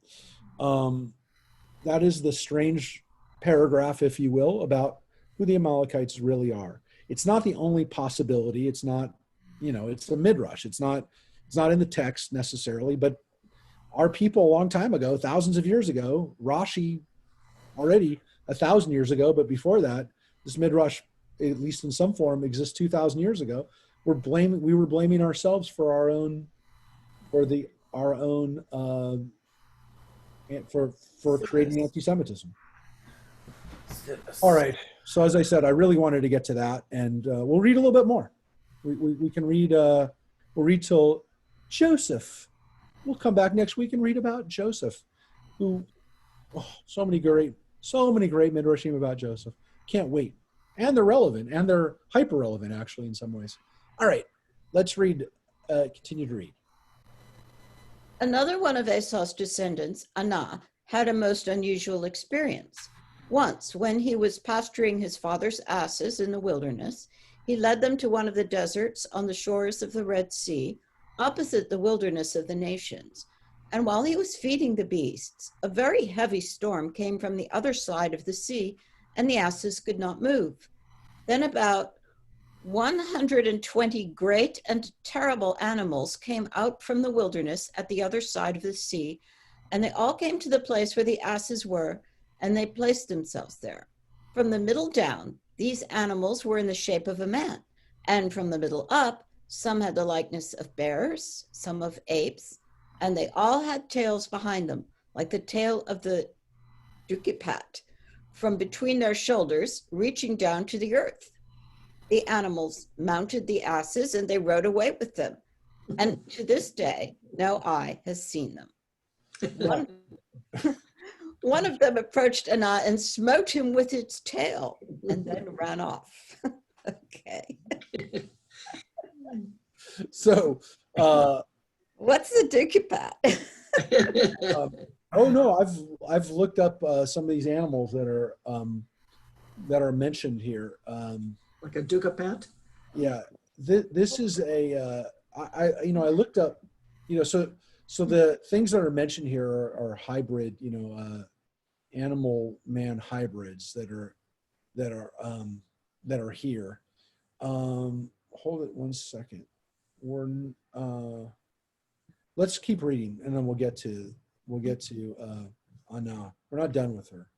that is the strange paragraph, if you will, about who the Amalekites really are. It's not the only possibility. It's not, you know, it's the Midrash. It's not in the text necessarily, but our people a long time ago, thousands of years ago, Rashi already 1,000 years ago, but before that, this Midrash, at least in some form, exists 2,000 years ago. We were blaming ourselves for creating anti-Semitism. All right. So as I said, I really wanted to get to that, and we'll read a little bit more. We can read. We'll read till Joseph. We'll come back next week and read about Joseph, who so many great midrashim about Joseph. Can't wait. And they're relevant, and they're hyper relevant actually in some ways. All right, let's read. Continue to read. Another one of Esau's descendants, Anah, had a most unusual experience. Once, when he was pasturing his father's asses in the wilderness, he led them to one of the deserts on the shores of the Red Sea, opposite the wilderness of the nations. And while he was feeding the beasts, a very heavy storm came from the other side of the sea, and the asses could not move. Then about 120 great and terrible animals came out from the wilderness at the other side of the sea, and they all came to the place where the asses were, and they placed themselves there. From the middle down, these animals were in the shape of a man, and from the middle up, some had the likeness of bears, some of apes, and they all had tails behind them, like the tail of the dukipat, from between their shoulders, reaching down to the earth. The animals mounted the asses and they rode away with them. And to this day, no eye has seen them. One of them approached Anah and smote him with its tail and then ran off. Okay. So, What's the dukipat? oh no, I've looked up some of these animals that are mentioned here. Like a dukipat? Yeah, this is a I looked up, so the things that are mentioned here are hybrid, animal man hybrids that are here. Hold it one second. Let's keep reading, and then we'll get to Anah. We're not done with her.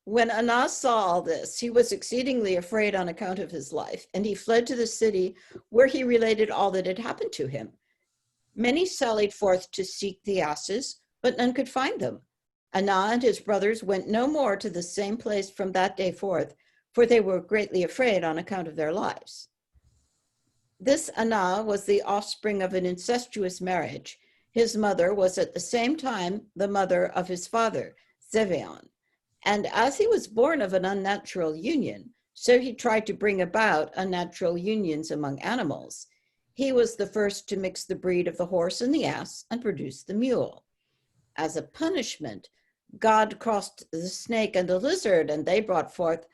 When Anah saw all this, he was exceedingly afraid on account of his life, and he fled to the city where he related all that had happened to him. Many sallied forth to seek the asses, but none could find them. Anah and his brothers went no more to the same place from that day forth, for they were greatly afraid on account of their lives. This Anah was the offspring of an incestuous marriage. His mother was at the same time the mother of his father, Zebeon. And as he was born of an unnatural union, so he tried to bring about unnatural unions among animals. He was the first to mix the breed of the horse and the ass and produce the mule. As a punishment, God crossed the snake and the lizard, and they brought forth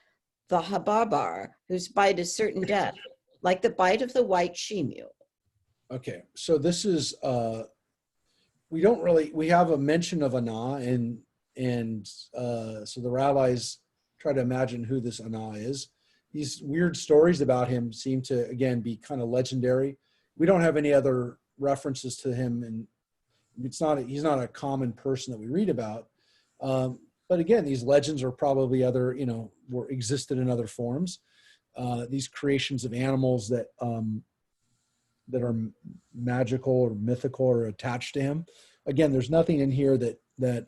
the habarbar, whose bite is certain death, like the bite of the white she-mule. Okay, so this is we have a mention of Anah, and so the rabbis try to imagine who this Anah is. These weird stories about him seem to, again, be kind of legendary. We don't have any other references to him, and he's not a common person that we read about. But again, these legends are probably existed in other forms. These creations of animals that are magical or mythical or attached to him. Again, there's nothing in here there's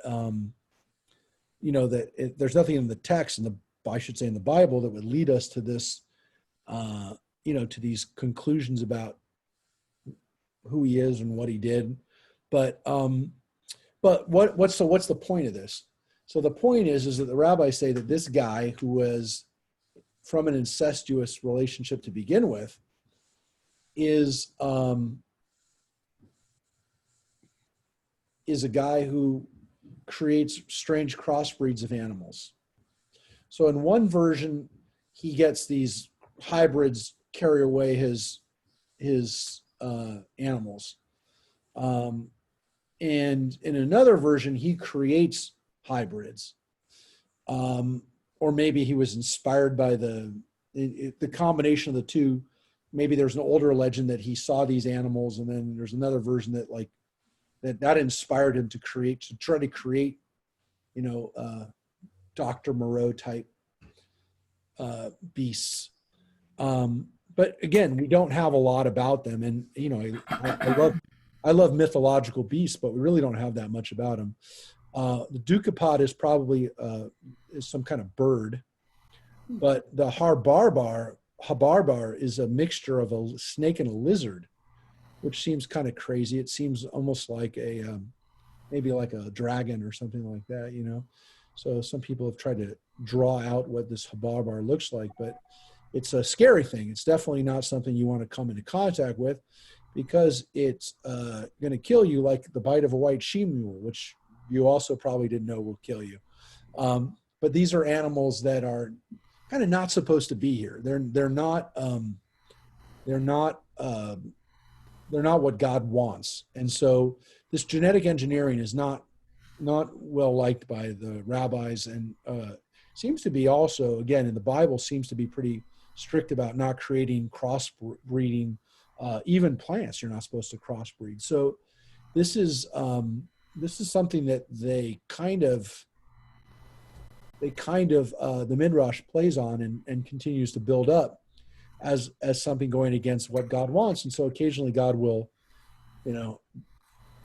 nothing in the text, I should say in the Bible, that would lead us to this, to these conclusions about who he is and what he did. But what's the point of this? So the point is that the rabbis say that this guy, who was from an incestuous relationship to begin with, is a guy who creates strange crossbreeds of animals. So in one version, he gets these hybrids carry away his animals. And in another version, he creates hybrids. Or maybe he was inspired by the combination of the two. Maybe there's an older legend that he saw these animals, and then there's another version that inspired him to try to create, Dr. Moreau type beasts. But again, we don't have a lot about them, and I love mythological beasts, but we really don't have that much about them. The dukapod is probably is some kind of bird, but the habarbar is a mixture of a snake and a lizard, which seems kind of crazy. It seems almost like maybe like a dragon or something like that, So some people have tried to draw out what this habarbar looks like, but it's a scary thing. It's definitely not something you want to come into contact with. because it's going to kill you like the bite of a white she-mule, which you also probably didn't know will kill you. But these are animals that are kind of not supposed to be here. They're not what God wants. And so this genetic engineering is not well liked by the rabbis, and seems to be also, again, in the Bible, seems to be pretty strict about not creating crossbreeding. Even plants, you're not supposed to crossbreed. So this is something that they kind of the Midrash plays on and continues to build up as something going against what God wants. And so occasionally God will,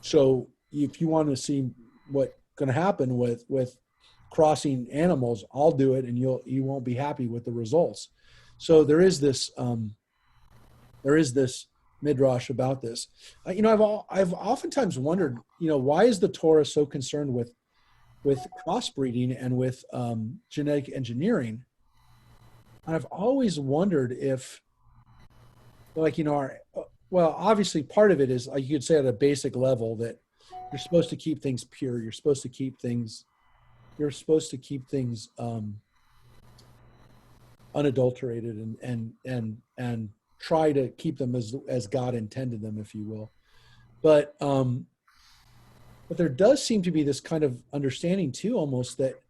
so if you want to see what's going to happen with crossing animals, I'll do it, and you won't be happy with the results. So there is this Midrash about this. I've oftentimes wondered, why is the Torah so concerned with crossbreeding and with genetic engineering? And I've always wondered if, obviously part of it is, you could say at a basic level, that you're supposed to keep things pure. You're supposed to keep things unadulterated and try to keep them as God intended them, if you will. But there does seem to be this kind of understanding too, almost, that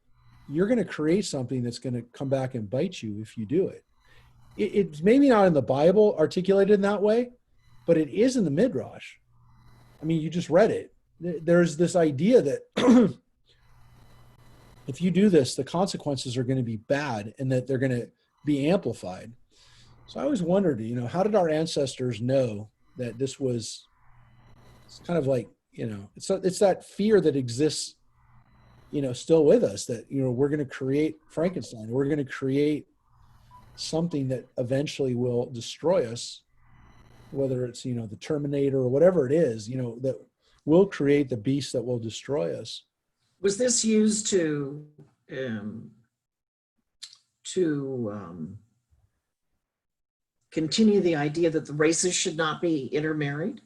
you're going to create something that's going to come back and bite you if you do it. It's maybe not in the Bible articulated in that way, but it is in the Midrash. I mean, you just read it. There's this idea that if you do this, the consequences are going to be bad, and that they're going to be amplified. So I always wondered, how did our ancestors know that this was, it's kind of like, it's that fear that exists, still with us, that, we're going to create Frankenstein. We're going to create something that eventually will destroy us, whether it's, the Terminator or whatever it is, that will create the beast that will destroy us. Was this used to continue the idea that the races should not be intermarried?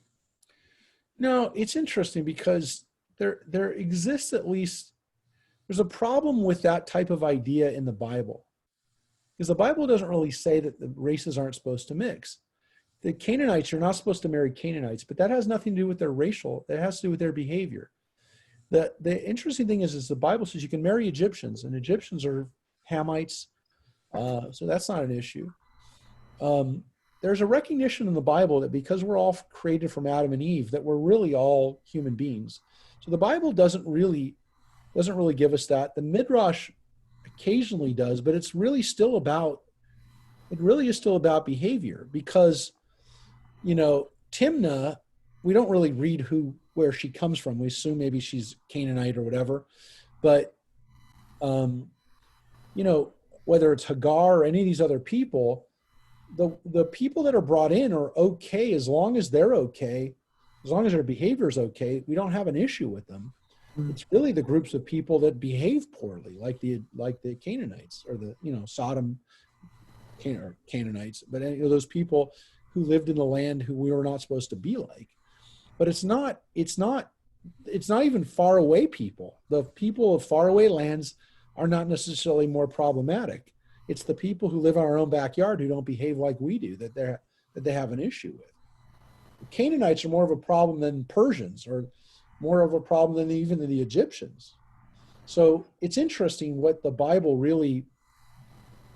No, it's interesting because there exists, at least, there's a problem with that type of idea in the Bible. Because the Bible doesn't really say that the races aren't supposed to mix. The Canaanites, you're not supposed to marry Canaanites, but that has nothing to do with their racial, that has to do with their behavior. The interesting thing is the Bible says you can marry Egyptians, and Egyptians are Hamites, so that's not an issue. There's a recognition in the Bible that because we're all created from Adam and Eve, that we're really all human beings. So the Bible doesn't really give us that. The Midrash occasionally does, but it really is still about behavior, because, Timnah, we don't really read where she comes from. We assume maybe she's Canaanite or whatever, but, whether it's Hagar or any of these other people, the people that are brought in are okay as long as they're okay, as long as their behavior is okay. We don't have an issue with them. It's really the groups of people that behave poorly, like the Canaanites, or the Sodom Canaanites, but those people who lived in the land who we were not supposed to be like. But it's not even far away people. The people of faraway lands are not necessarily more problematic. It's the people who live in our own backyard who don't behave like we do that they have an issue with. The Canaanites are more of a problem than Persians, or more of a problem than even the Egyptians. So it's interesting what the Bible really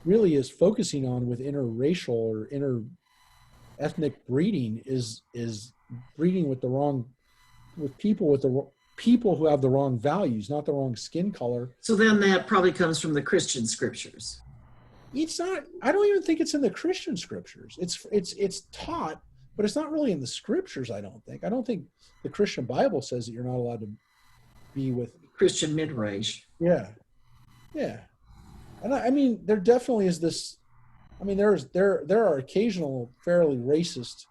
is focusing on with interracial or inter-ethnic breeding is breeding with people who have the wrong values, not the wrong skin color. So then that probably comes from the Christian scriptures. It's not, I don't even think it's in the Christian scriptures. It's taught, but it's not really in the scriptures, I don't think. I don't think the Christian Bible says that you're not allowed to be with Christian Midrash. Yeah. And I mean, there definitely is this, I mean, there are occasional fairly racist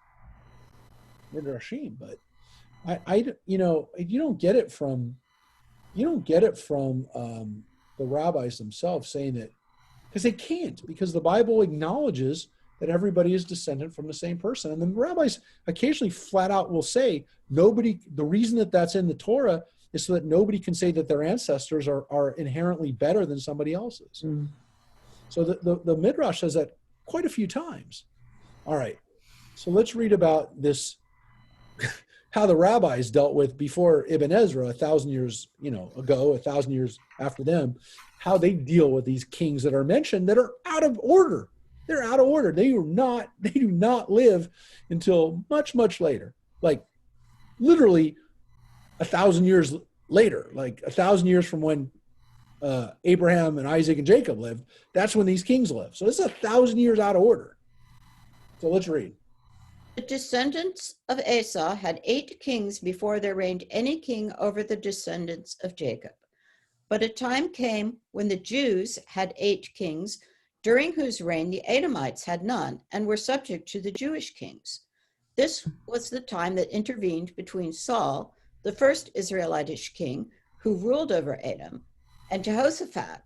Midrashim, but you don't get it from the rabbis themselves saying that, because they can't, because the Bible acknowledges that everybody is descendant from the same person. And the rabbis occasionally flat out will say, the reason that that's in the Torah is so that nobody can say that their ancestors are inherently better than somebody else's. Mm. So the Midrash says that quite a few times. All right, so let's read about this, how the rabbis dealt with before Ibn Ezra, 1,000 years ago, 1,000 years after them, how they deal with these kings that are mentioned that are out of order. They're out of order. They do not live until much, much later. Like literally 1,000 years later, like 1,000 years from when Abraham and Isaac and Jacob lived. That's when these kings lived. So this is 1,000 years out of order. So let's read. The descendants of Esau had 8 kings before there reigned any king over the descendants of Jacob. But a time came when the Jews had 8 kings, during whose reign the Edomites had none and were subject to the Jewish kings. This was the time that intervened between Saul, the first Israelitish king, who ruled over Edom, and Jehoshaphat,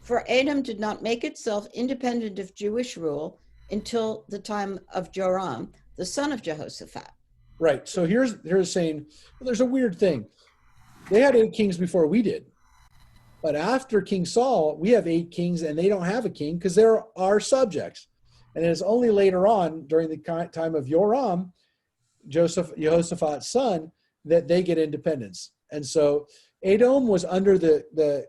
for Edom did not make itself independent of Jewish rule until the time of Joram, the son of Jehoshaphat. Right. So here's saying, well, there's a weird thing. They had 8 kings before we did. But after King Saul, we have 8 kings and they don't have a king because they're our subjects. And it's only later on during the time of Joram, Jehoshaphat's son, that they get independence. And so Edom was under the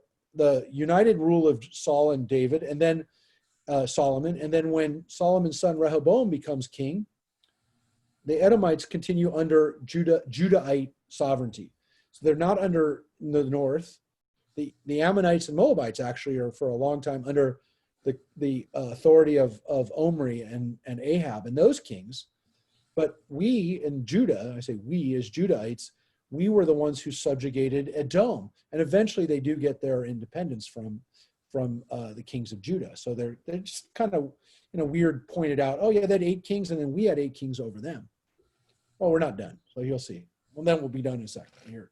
united rule of Saul and David, and then Solomon. And then when Solomon's son Rehoboam becomes king, the Edomites continue under Judahite sovereignty. So they're not under the north. The Ammonites and Moabites actually are for a long time under the authority of Omri and Ahab and those kings. But we in Judah, I say we as Judahites, we were the ones who subjugated Edom. And eventually they do get their independence from the kings of Judah. So they're just kind of, weird pointed out, oh yeah, they had 8 kings and then we had 8 kings over them. Well, we're not done. So you'll see. Well, then we'll be done in a second here.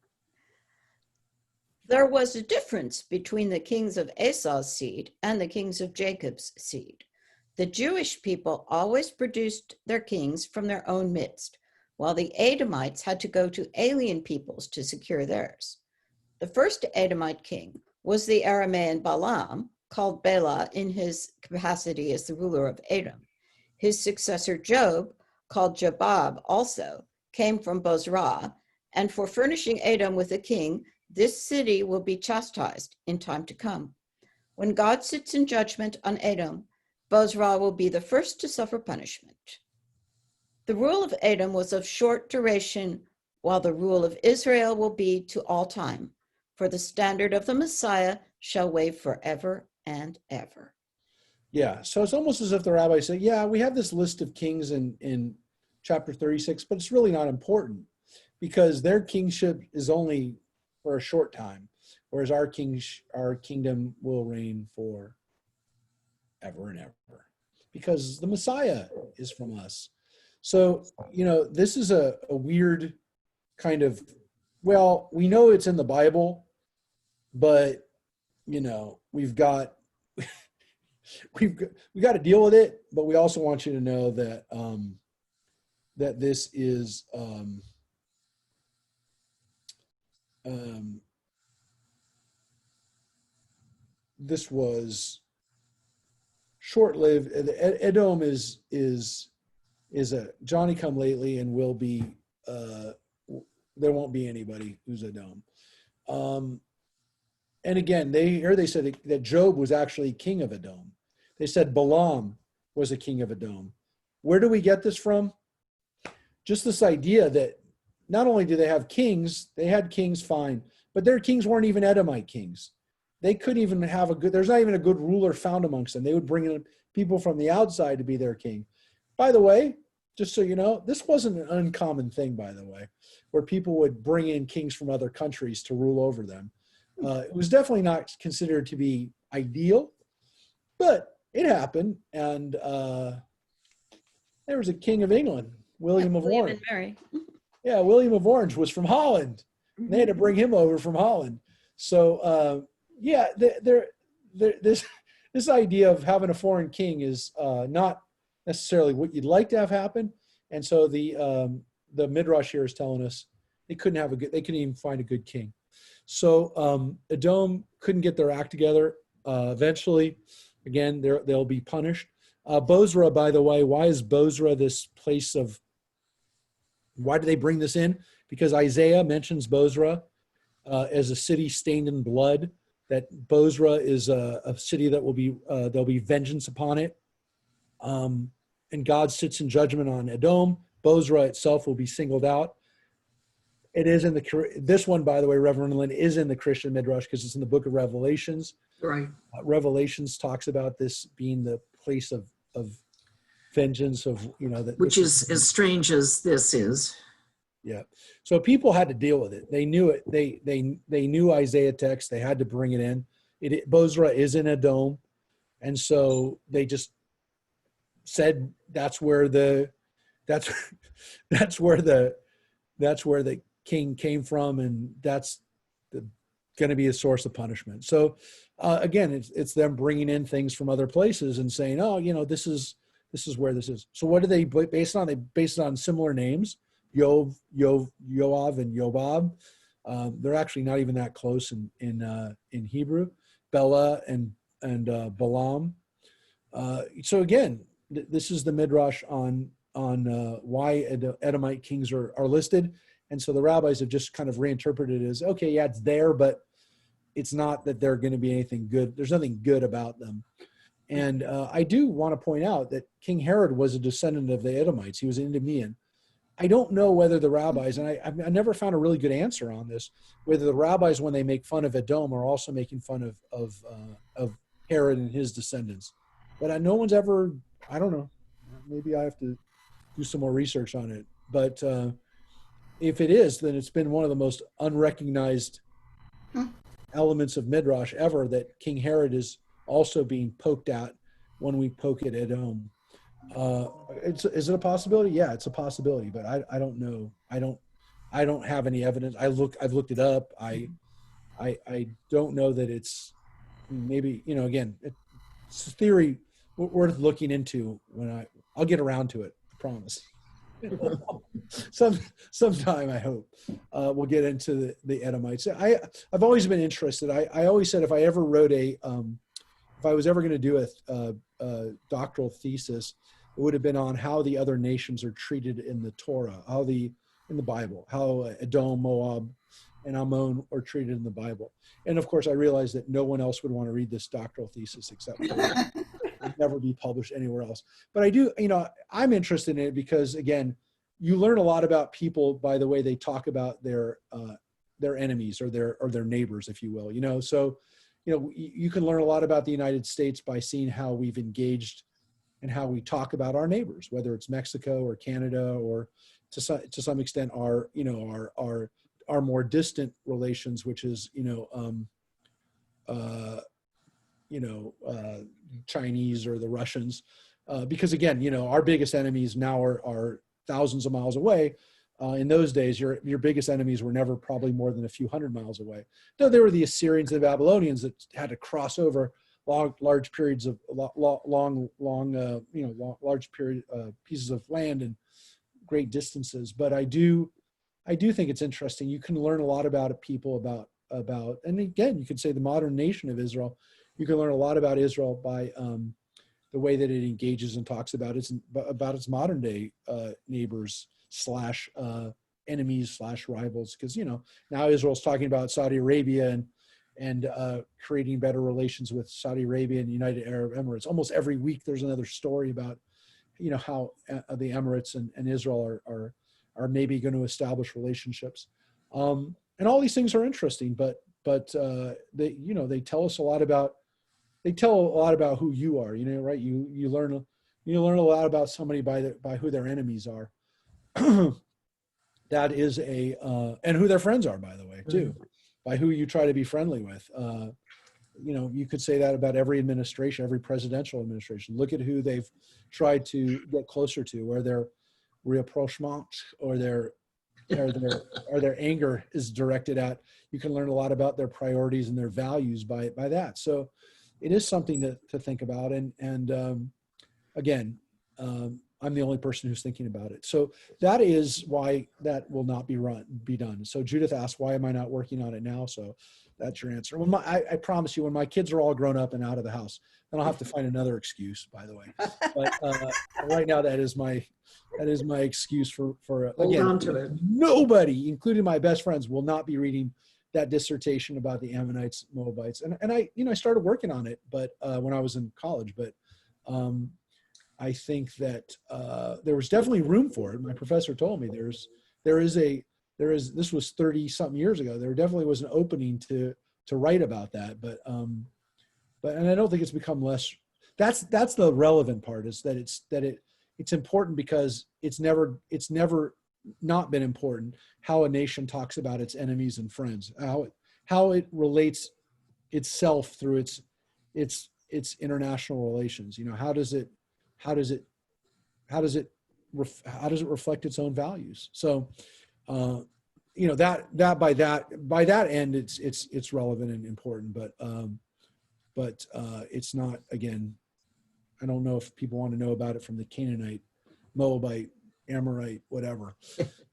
There was a difference between the kings of Esau's seed and the kings of Jacob's seed. The Jewish people always produced their kings from their own midst, while the Edomites had to go to alien peoples to secure theirs. The first Edomite king was the Aramaean Balaam, called Bela in his capacity as the ruler of Edom. His successor Job, called Jobab also, came from Bozrah, and for furnishing Edom with a king, this city will be chastised in time to come. When God sits in judgment on Edom, Bozrah will be the first to suffer punishment. The rule of Edom was of short duration, while the rule of Israel will be to all time, for the standard of the Messiah shall wave forever and ever. Yeah, so it's almost as if the rabbis say, yeah, we have this list of kings in chapter 36, but it's really not important because their kingship is only for a short time, whereas our kingdom will reign for ever and ever because the Messiah is from us. So, this is a weird kind of, well, we know it's in the Bible, but, we've got to deal with it, but we also want you to know that that this is this was short-lived. Edom is a Johnny come lately and will be there won't be anybody who's Edom. And again, they said that Job was actually king of Edom. They said Balaam was a king of Edom. Where do we get this from? Just this idea that not only do they have kings, they had kings fine, but their kings weren't even Edomite kings. They couldn't even have there's not even a good ruler found amongst them. They would bring in people from the outside to be their king. By the way, just so you know, this wasn't an uncommon thing, by the way, where people would bring in kings from other countries to rule over them. It was definitely not considered to be ideal, but it happened. And there was a king of England, William of Orange. Mary. Yeah, William of Orange was from Holland. And they had to bring him over from Holland. So, this idea of having a foreign king is not necessarily what you'd like to have happen. And so the Midrash here is telling us they couldn't even find a good king. So Edom couldn't get their act together. Eventually, again, they'll be punished. Bozrah, by the way, why is Bozrah this place of, why do they bring this in? Because Isaiah mentions Bozrah as a city stained in blood, that Bozrah is a city that will be, there'll be vengeance upon it. And God sits in judgment on Edom. Bozrah itself will be singled out. It is in this one, by the way, Reverend Lynn, is in the Christian Midrash because it's in the book of Revelations. Right. Revelations talks about this being the place of vengeance, of, that, Which is as strange as this is. Yeah. So people had to deal with it. They knew it. They knew Isaiah text. They had to bring it in. Bozrah is in Edom. And so they just said that's where the king came from, and that's going to be a source of punishment. So again, it's them bringing in things from other places and saying, oh, this is where this is. So what do they based on? They based it on similar names, Yoav, and Yobab. They're actually not even that close in Hebrew. Bela and Balaam. So again, this is the Midrash on why Edomite kings are listed. And so the rabbis have just kind of reinterpreted it as, okay, yeah, it's there, but it's not that they're going to be anything good. There's nothing good about them. And I do want to point out that King Herod was a descendant of the Edomites. He was an Idumean. I don't know whether the rabbis, and I never found a really good answer on this, whether the rabbis, when they make fun of Edom, are also making fun of Herod and his descendants. But no one's ever, I don't know, maybe I have to do some more research on it. But if it is, then it's been one of the most unrecognized elements of Midrash ever, that King Herod is also being poked at when we poke at Edom. Is it a possibility? Yeah, it's a possibility, but I don't know. I don't have any evidence. I've looked it up. I don't know that it's, maybe, again, it's a theory worth looking into when I'll get around to it, I promise. Sometime, I hope, we'll get into the Edomites. I've always been interested. I always said if I was ever going to do a doctoral thesis, it would have been on how the other nations are treated in the Torah, in the Bible, how Edom, Moab, and Ammon are treated in the Bible. And of course, I realized that no one else would want to read this doctoral thesis except for it. It'd never be published anywhere else. But I do, I'm interested in it because, again, you learn a lot about people by the way they talk about their enemies or their neighbors, if you will. So, you can learn a lot about the United States by seeing how we've engaged and how we talk about our neighbors, whether it's Mexico or Canada, or to some extent our more distant relations, which is Chinese or the Russians, because again, our biggest enemies now are thousands of miles away. In those days, your biggest enemies were never probably more than a few hundred miles away. Though there were the Assyrians and the Babylonians that had to cross over large periods of large pieces of land and great distances. But I do think it's interesting. You can learn a lot about people about, and again, you could say the modern nation of Israel. You can learn a lot about Israel by the way that it engages and talks about its modern day neighbors / enemies / rivals. Because now Israel's talking about Saudi Arabia and creating better relations with Saudi Arabia and the United Arab Emirates. Almost every week there's another story about how the Emirates and Israel are maybe going to establish relationships. And all these things are interesting, but they tell us a lot about. They tell a lot about who you are, right? You learn a lot about somebody by who their enemies are. That is and who their friends are, by the way, too, by who you try to be friendly with. You could say that about every administration, every presidential administration. Look at who they've tried to get closer to, where their rapprochement or their anger is directed at. You can learn a lot about their priorities and their values by that. So it is something to think about. And again, I'm the only person who's thinking about it. So that is why that will not be done. So Judith asked, why am I not working on it now? So that's your answer. I promise you, when my kids are all grown up and out of the house, then I'll have to find another excuse, by the way. But right now, that is my excuse for Hold again, on to it. nobody, including my best friends, will not be reading that dissertation about the Ammonites, Moabites. And I started working on it, but when I was in college, but I think that there was definitely room for it. My professor told me this was 30 something years ago. There definitely was an opening to write about that, but I don't think it's become less. That's the relevant part, is that it's important because it's never not been important how a nation talks about its enemies and friends, how it relates itself through its international relations. How does it reflect its own values? So by that end it's relevant and important, but it's not, again, I don't know if people want to know about it from the Canaanite, Moabite, Amorite, whatever.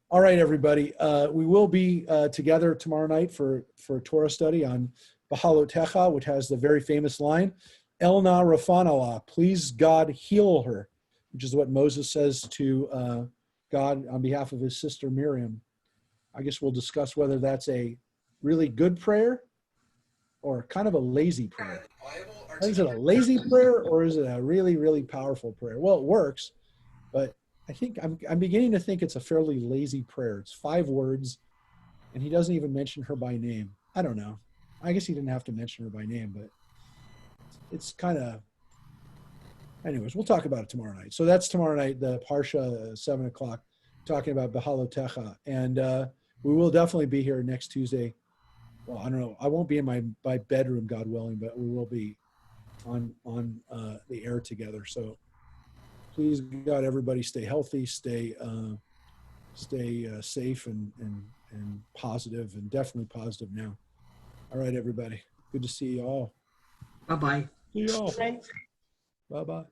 All right, everybody. We will be together tomorrow night for a Torah study on Bahalotecha, which has the very famous line, Elna Rafanala, please God heal her, which is what Moses says to God on behalf of his sister Miriam. I guess we'll discuss whether that's a really good prayer or kind of a lazy prayer. Is it a lazy prayer or is it a really, really powerful prayer? Well, it works, but I think I'm beginning to think it's a fairly lazy prayer. It's 5 words, and he doesn't even mention her by name. I don't know. I guess he didn't have to mention her by name, but it's kind of. Anyways, we'll talk about it tomorrow night. So that's tomorrow night, the Parsha, 7 o'clock, talking about Bahalotecha. And we will definitely be here next Tuesday. Well, I don't know. I won't be in my bedroom, God willing, but we will be on the air together. So please, God, everybody stay healthy, stay safe and positive, and definitely positive now. All right, everybody. Good to see you all. Bye-bye. See you all. Bye-bye.